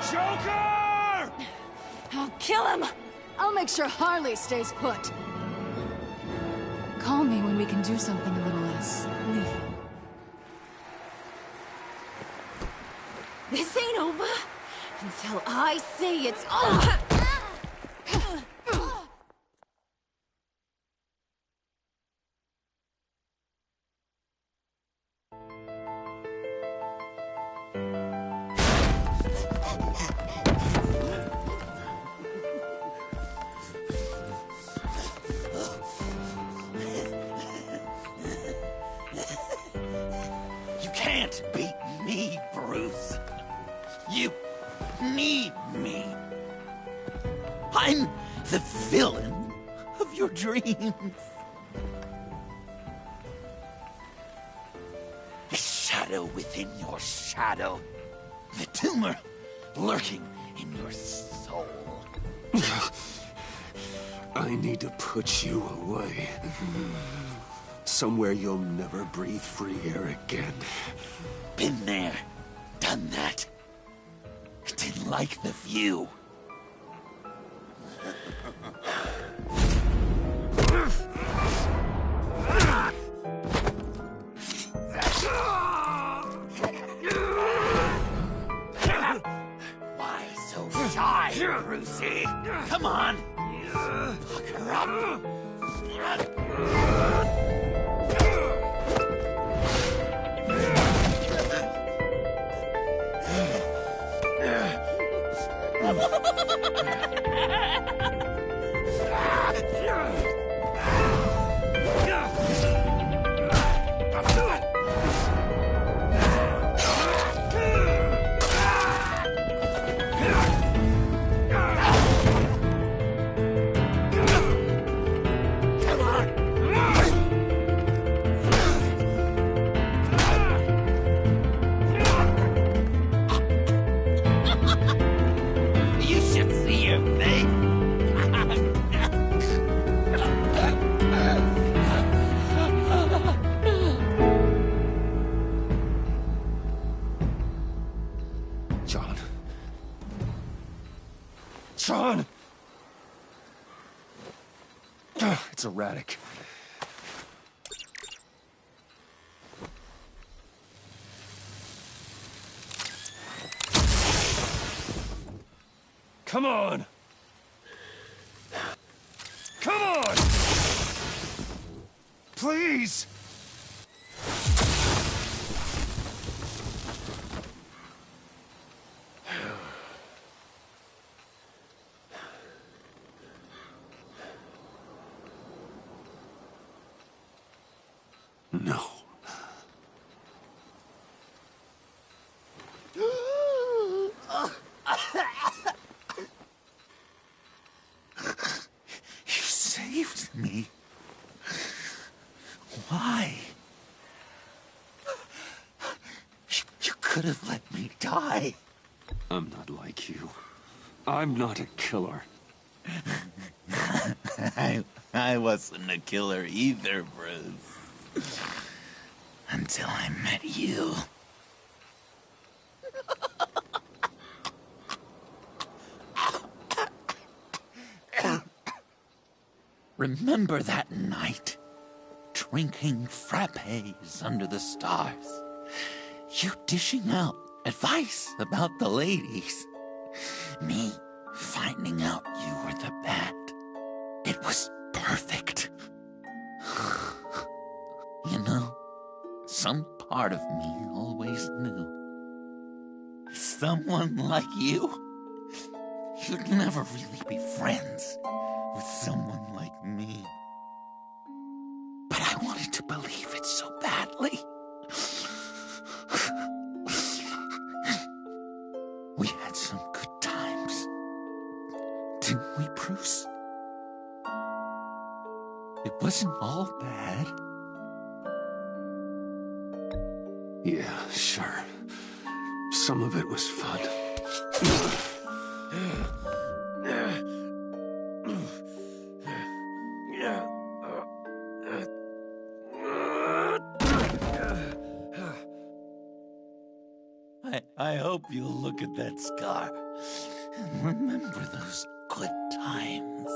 J: Joker! I'll kill him! I'll make sure Harley stays put. Call me when we can do something a little
D: It's lethal. This ain't over until I say it's over!
A: You can't beat me, Bruce. You need me. I'm the villain of your dreams. The shadow within your shadow. The tumor lurking in your soul.
H: I need to put you away. Somewhere you'll never breathe free air again.
A: Been there, done that. Didn't like the view. Why so shy, Brucey? Come on. Pucker up. You should see your face.
H: John. John! It's erratic. Come on! Come on! Please! No.
A: You saved me. Why? You could have let me die.
H: I'm not like you. I'm not a killer.
A: I wasn't a killer either, Bruce. Until I met you. Remember that night? Drinking frappes under the stars. You dishing out advice about the ladies. Me finding out you were the bat. It was perfect. You know, some part of me always knew. Someone like you, you'd never really be friends with someone like me. But I wanted to believe it so badly. We had some good times, didn't we, Bruce? It wasn't all bad.
H: Yeah, sure. Some of it was fun.
A: I hope you'll look at that scar and remember those good times.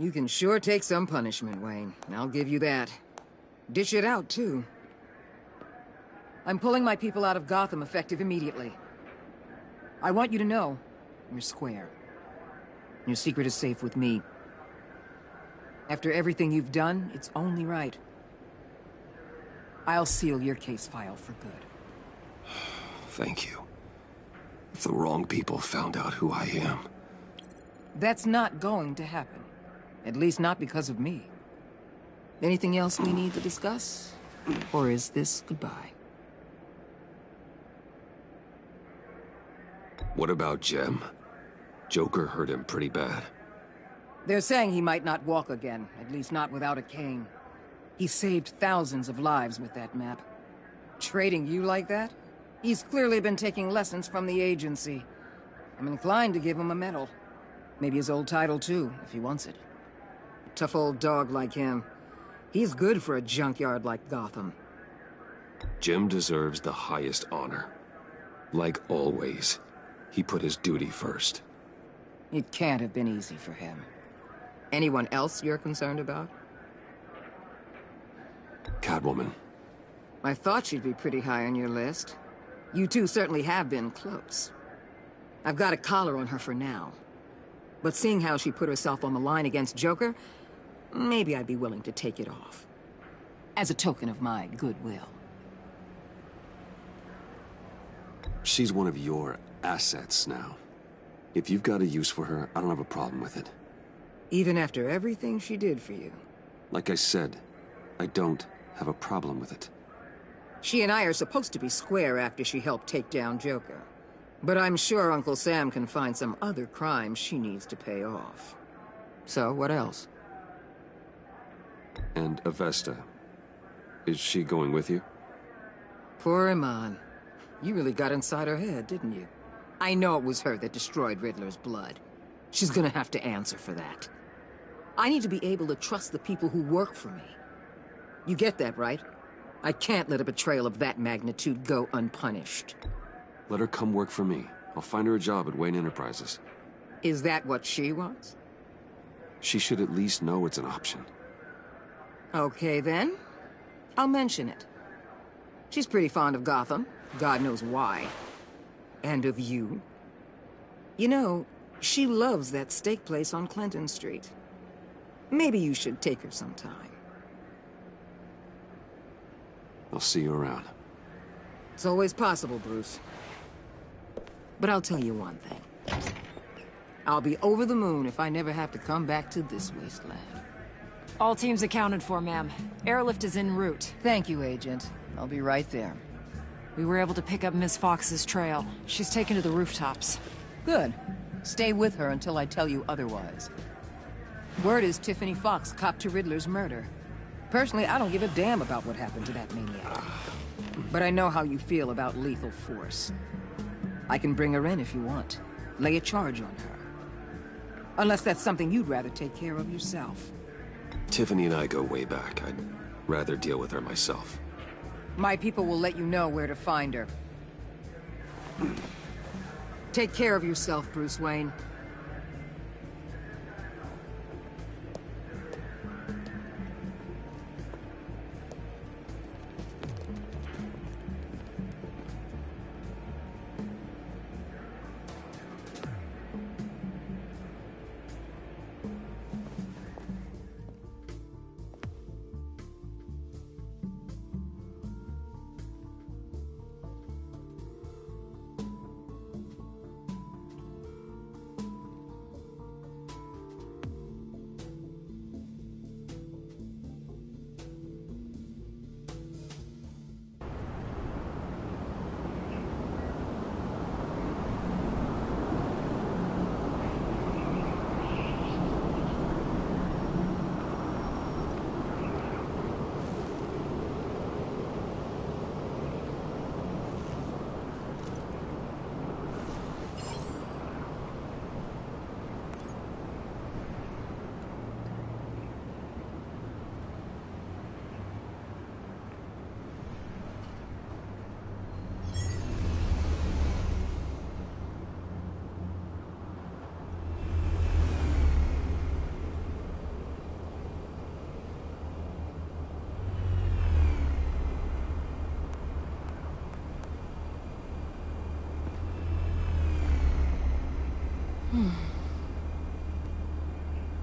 P: You can sure take some punishment, Wayne. I'll give you that. Dish it out, too. I'm pulling my people out of Gotham effective immediately. I want you to know, we're square. Your secret is safe with me. After everything you've done, it's only right. I'll seal your case file for good.
H: Thank you. If the wrong people found out who I am...
P: That's not going to happen. At least not because of me. Anything else we need to discuss? Or is this goodbye?
H: What about Jem? Joker hurt him pretty bad.
P: They're saying he might not walk again, at least not without a cane. He saved thousands of lives with that map. Trading you like that? He's clearly been taking lessons from the agency. I'm inclined to give him a medal. Maybe his old title too, if he wants it. A tough old dog like him. He's good for a junkyard like Gotham.
H: Jem deserves the highest honor. Like always, he put his duty first.
P: It can't have been easy for him. Anyone else you're concerned about?
H: Catwoman.
P: I thought she'd be pretty high on your list. You two certainly have been close. I've got a collar on her for now. But seeing how she put herself on the line against Joker, maybe I'd be willing to take it off. As a token of my goodwill.
H: She's one of your assets now. If you've got a use for her, I don't have a problem with it.
P: Even after everything she did for you?
H: Like I said, I don't have a problem with it.
P: She and I are supposed to be square after she helped take down Joker. But I'm sure Uncle Sam can find some other crimes she needs to pay off. So, what else?
H: And Avesta. Is she going with you?
P: Poor Iman. You really got inside her head, didn't you? I know it was her that destroyed Riddler's blood. She's gonna have to answer for that. I need to be able to trust the people who work for me. You get that, right? I can't let a betrayal of that magnitude go unpunished.
H: Let her come work for me. I'll find her a job at Wayne Enterprises.
P: Is that what she wants?
H: She should at least know it's an option.
P: Okay, then. I'll mention it. She's pretty fond of Gotham. God knows why. And of you. You know, she loves that steak place on Clinton Street. Maybe you should take her sometime.
H: I'll see you around.
P: It's always possible, Bruce. But I'll tell you one thing. I'll be over the moon if I never have to come back to this wasteland.
J: All teams accounted for, ma'am. Airlift is en route.
P: Thank you, Agent. I'll be right there.
J: We were able to pick up Miss Fox's trail. She's taken to the rooftops.
P: Good. Stay with her until I tell you otherwise. Word is Tiffany Fox copped to Riddler's murder. Personally, I don't give a damn about what happened to that maniac. But I know how you feel about lethal force. I can bring her in if you want. Lay a charge on her. Unless that's something you'd rather take care of yourself.
H: Tiffany and I go way back. I'd rather deal with her myself.
P: My people will let you know where to find her. Take care of yourself, Bruce Wayne.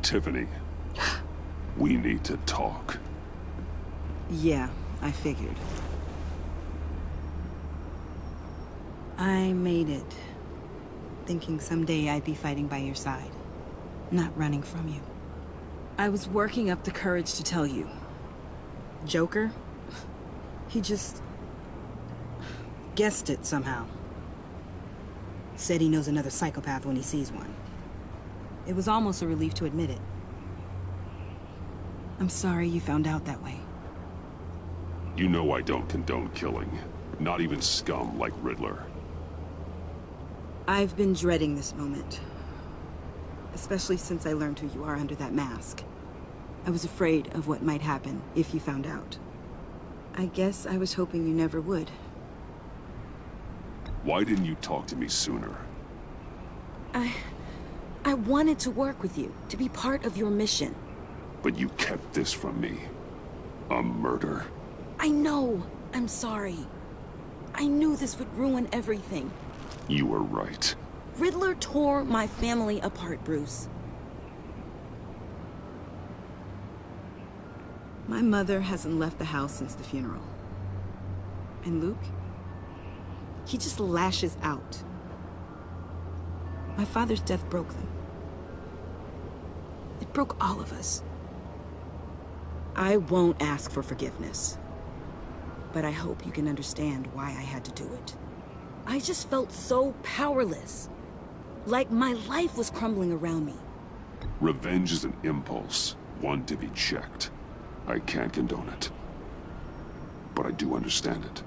C: Tiffany, we need to talk.
D: Yeah, I figured. I made it, thinking someday I'd be fighting by your side, not running from you. I was working up the courage to tell you. Joker? He just guessed it somehow. Said he knows another psychopath when he sees one. It was almost a relief to admit it. I'm sorry you found out that way.
C: You know I don't condone killing. Not even scum like Riddler.
D: I've been dreading this moment. Especially since I learned who you are under that mask. I was afraid of what might happen if you found out. I guess I was hoping you never would.
C: Why didn't you talk to me sooner?
D: I wanted to work with you, to be part of your mission.
C: But you kept this from me. A murder.
D: I know. I'm sorry. I knew this would ruin everything.
C: You were right.
D: Riddler tore my family apart, Bruce. My mother hasn't left the house since the funeral. And Luke? He just lashes out. My father's death broke them. It broke all of us. I won't ask for forgiveness. But I hope you can understand why I had to do it. I just felt so powerless. Like my life was crumbling around me.
C: Revenge is an impulse, one to be checked. I can't condone it. But I do understand it.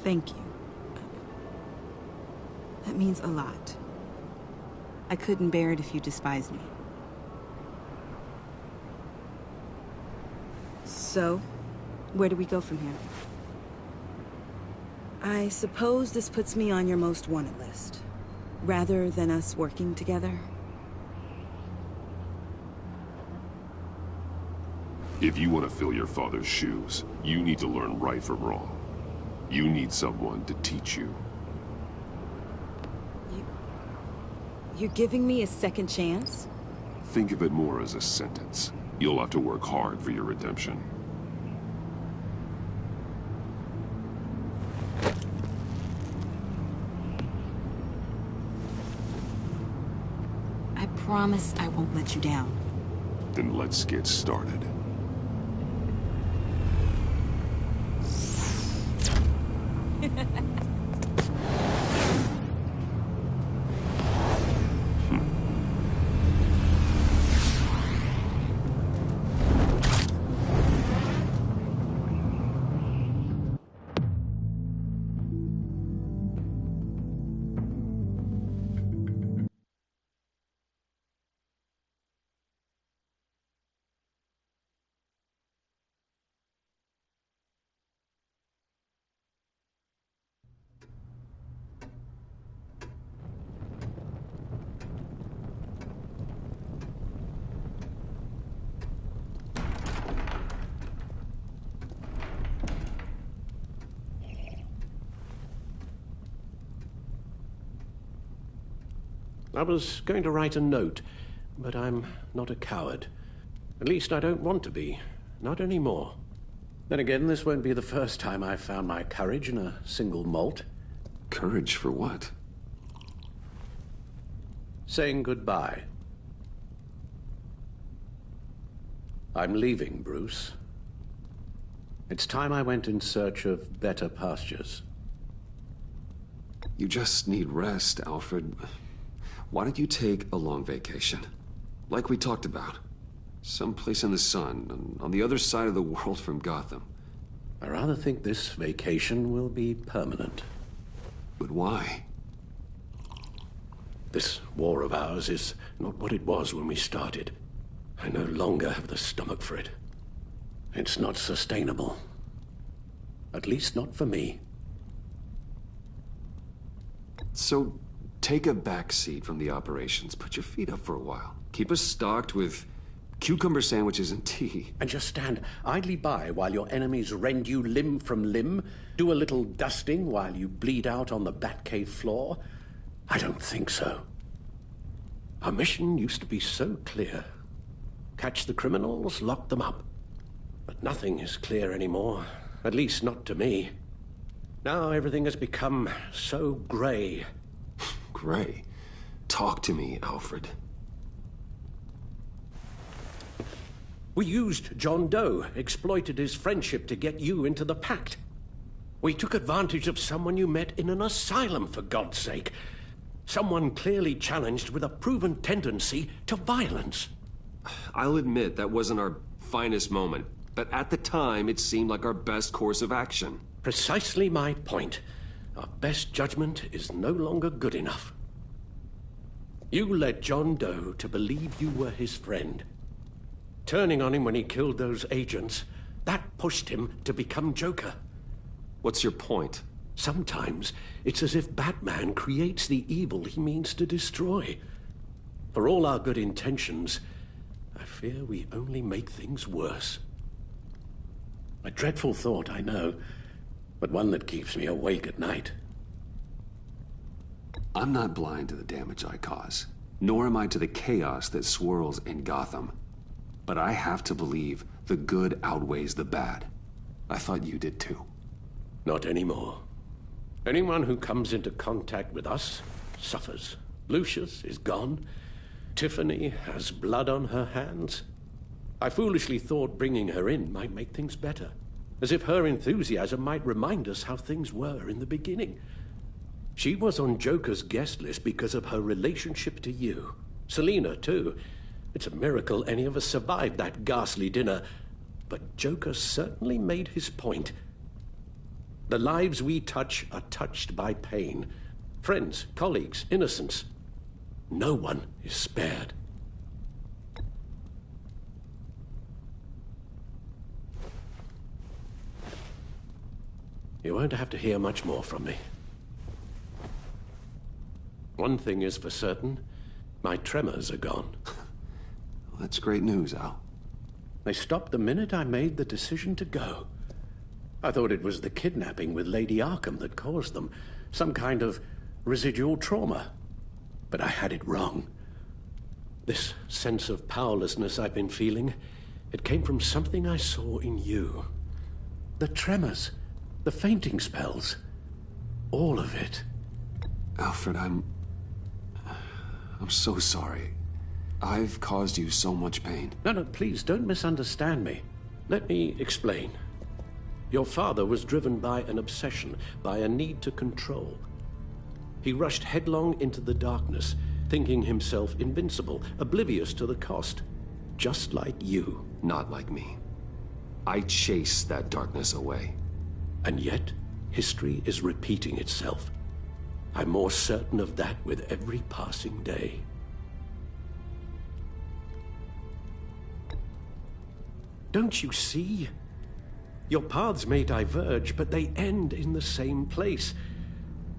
D: Thank you. That means a lot. I couldn't bear it if you despised me. So, where do we go from here? I suppose this puts me on your most wanted list, rather than us working together.
C: If you want to fill your father's shoes, you need to learn right from wrong. You need someone to teach you.
D: You're giving me a second chance?
C: Think of it more as a sentence. You'll have to work hard for your redemption.
D: I promise I won't let you down.
C: Then let's get started.
U: I was going to write a note, but I'm not a coward. At least I don't want to be. Not anymore. Then again, this won't be the first time I've found my courage in a single malt.
C: Courage for what?
U: Saying goodbye. I'm leaving, Bruce. It's time I went in search of better pastures.
C: You just need rest, Alfred. Why don't you take a long vacation? Like we talked about. Someplace in the sun, on the other side of the world from Gotham.
U: I rather think this vacation will be permanent.
C: But why?
U: This war of ours is not what it was when we started. I no longer have the stomach for it. It's not sustainable. At least not for me.
C: So, take a back seat from the operations. Put your feet up for a while. Keep us stocked with cucumber sandwiches and tea.
U: And just stand idly by while your enemies rend you limb from limb? Do a little dusting while you bleed out on the Batcave floor? I don't think so. Our mission used to be so clear. Catch the criminals, lock them up. But nothing is clear anymore, at least not to me. Now everything has become so gray.
H: Gray? Talk to me, Alfred.
U: We used John Doe, exploited his friendship to get you into the pact. We took advantage of someone you met in an asylum, for God's sake. Someone clearly challenged with a proven tendency to violence.
H: I'll admit that wasn't our finest moment, but at the time it seemed like our best course of action.
U: Precisely my point. Our best judgment is no longer good enough. You led John Doe to believe you were his friend. Turning on him when he killed those agents, that pushed him to become Joker.
H: What's your point?
U: Sometimes it's as if Batman creates the evil he means to destroy. For all our good intentions, I fear we only make things worse. A dreadful thought, I know, but one that keeps me awake at night.
H: I'm not blind to the damage I cause, nor am I to the chaos that swirls in Gotham. But I have to believe the good outweighs the bad. I thought you did too.
U: Not anymore. Anyone who comes into contact with us suffers. Lucius is gone. Tiffany has blood on her hands. I foolishly thought bringing her in might make things better, as if her enthusiasm might remind us how things were in the beginning. She was on Joker's guest list because of her relationship to you. Selina, too. It's a miracle any of us survived that ghastly dinner, but Joker certainly made his point. The lives we touch are touched by pain. Friends, colleagues, innocents. No one is spared. You won't have to hear much more from me. One thing is for certain, my tremors are gone.
H: Well, that's great news, Al.
U: They stopped the minute I made the decision to go. I thought it was the kidnapping with Lady Arkham that caused them, some kind of residual trauma. But I had it wrong. This sense of powerlessness I've been feeling, it came from something I saw in you. The tremors, the fainting spells, all of it.
H: Alfred, I'm so sorry. I've caused you so much pain.
U: No, please, don't misunderstand me. Let me explain. Your father was driven by an obsession, by a need to control. He rushed headlong into the darkness, thinking himself invincible, oblivious to the cost. Just like you.
H: Not like me. I chased that darkness away.
U: And yet, history is repeating itself. I'm more certain of that with every passing day. Don't you see? Your paths may diverge, but they end in the same place.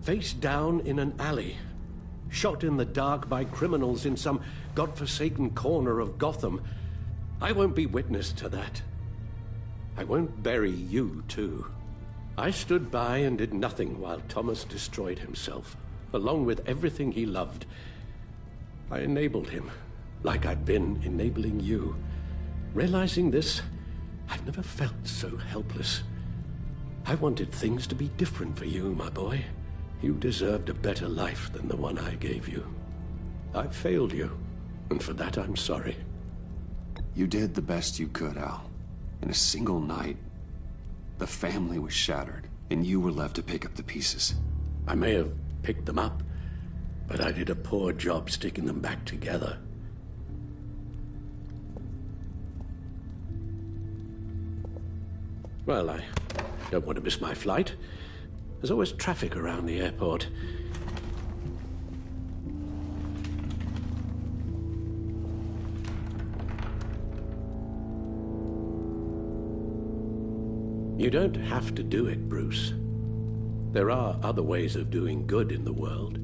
U: Face down in an alley. Shot in the dark by criminals in some godforsaken corner of Gotham. I won't be witness to that. I won't bury you, too. I stood by and did nothing while Thomas destroyed himself, along with everything he loved. I enabled him, like I'd been enabling you. Realizing this, I've never felt so helpless. I wanted things to be different for you, my boy. You deserved a better life than the one I gave you. I failed you, and for that I'm sorry.
H: You did the best you could, Al. In a single night, the family was shattered, and you were left to pick up the pieces.
U: I may have picked them up, but I did a poor job sticking them back together. Well, I don't want to miss my flight. There's always traffic around the airport. You don't have to do it, Bruce. There are other ways of doing good in the world.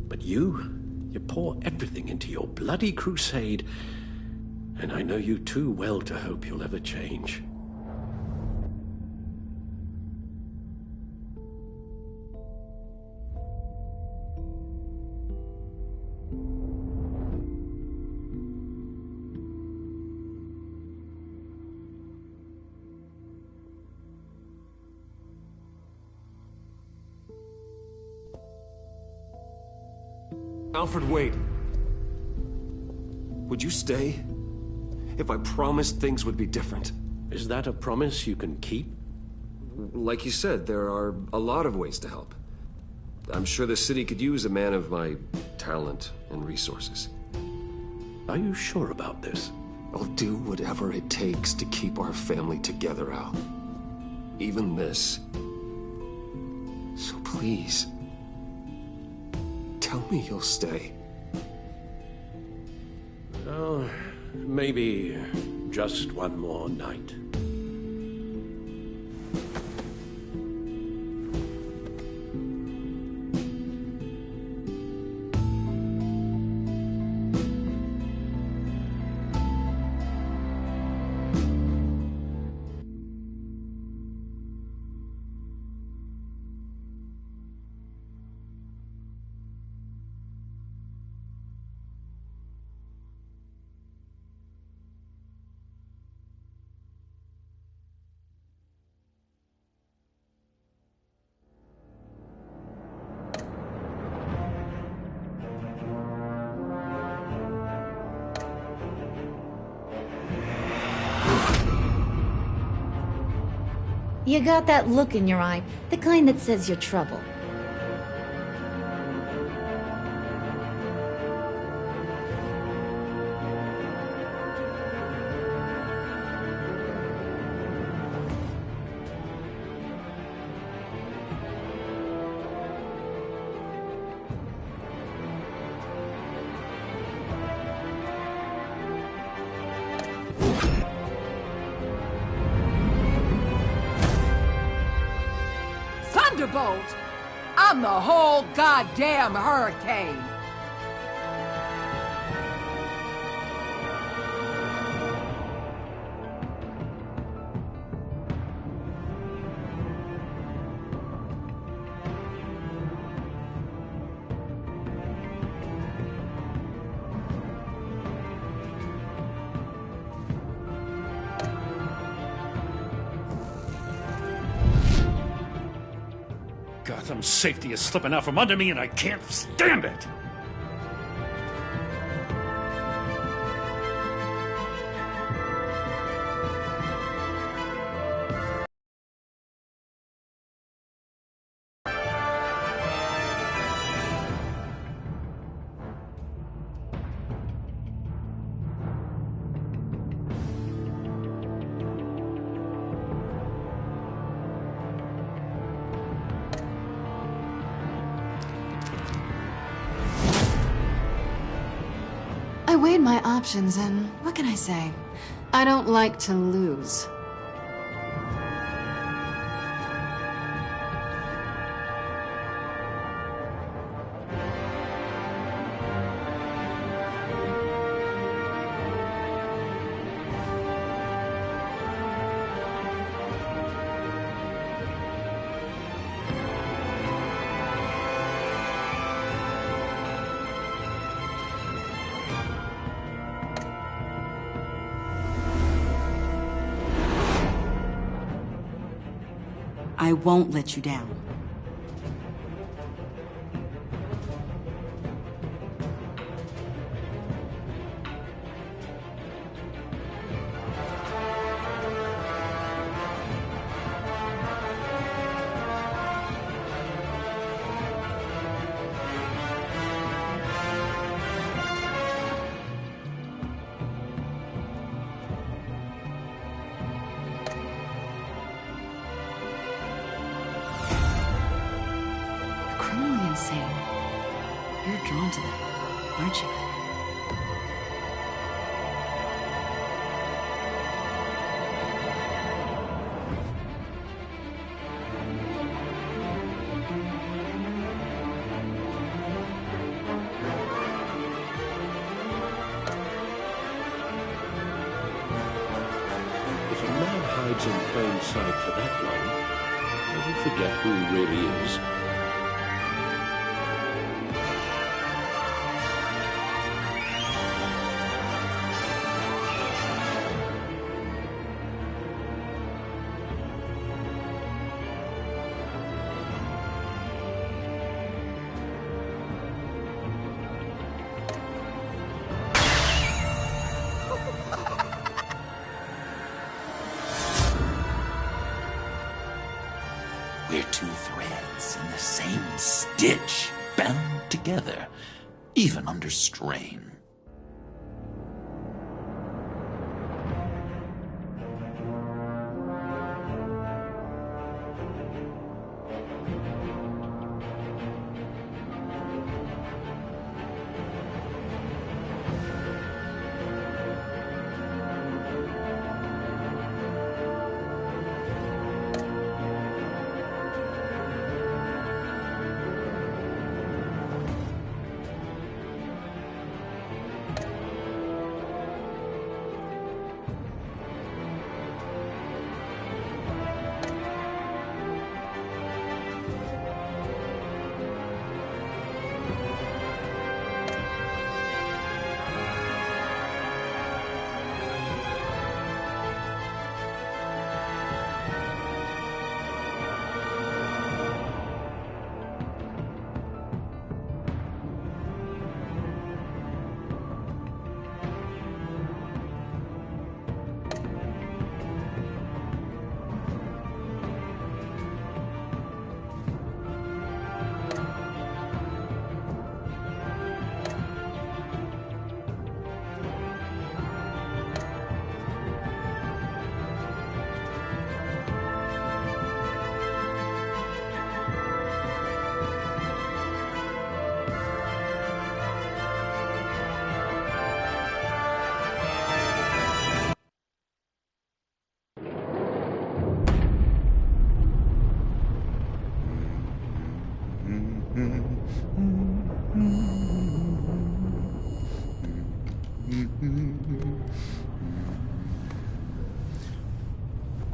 U: But you pour everything into your bloody crusade, and I know you too well to hope you'll ever change.
H: Alfred, wait. Would you stay? If I promised things would be different.
U: Is that a promise you can keep?
H: Like you said, there are a lot of ways to help. I'm sure the city could use a man of my talent and resources.
U: Are you sure about this?
H: I'll do whatever it takes to keep our family together, Al. Even this. So please, tell me you'll stay.
U: Oh, maybe just one more night.
L: You got that look in your eye, the kind that says you're trouble.
P: Thunderbolt! I'm the whole goddamn hurricane!
B: Gotham's safety is slipping out from under me, and I can't stand it!
J: I weighed my options, and what can I say? I don't like to lose.
D: I won't let you down.
J: Criminally insane. You're drawn to them, aren't you?
U: If a man hides in plain sight for that long, does he forget who he really is?
S: ditch, bound together, even under strain.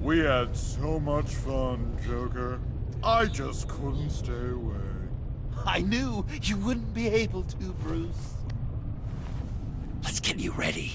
G: We had so much fun, Joker. I just couldn't stay away.
S: I knew you wouldn't be able to, Bruce. Let's get you ready.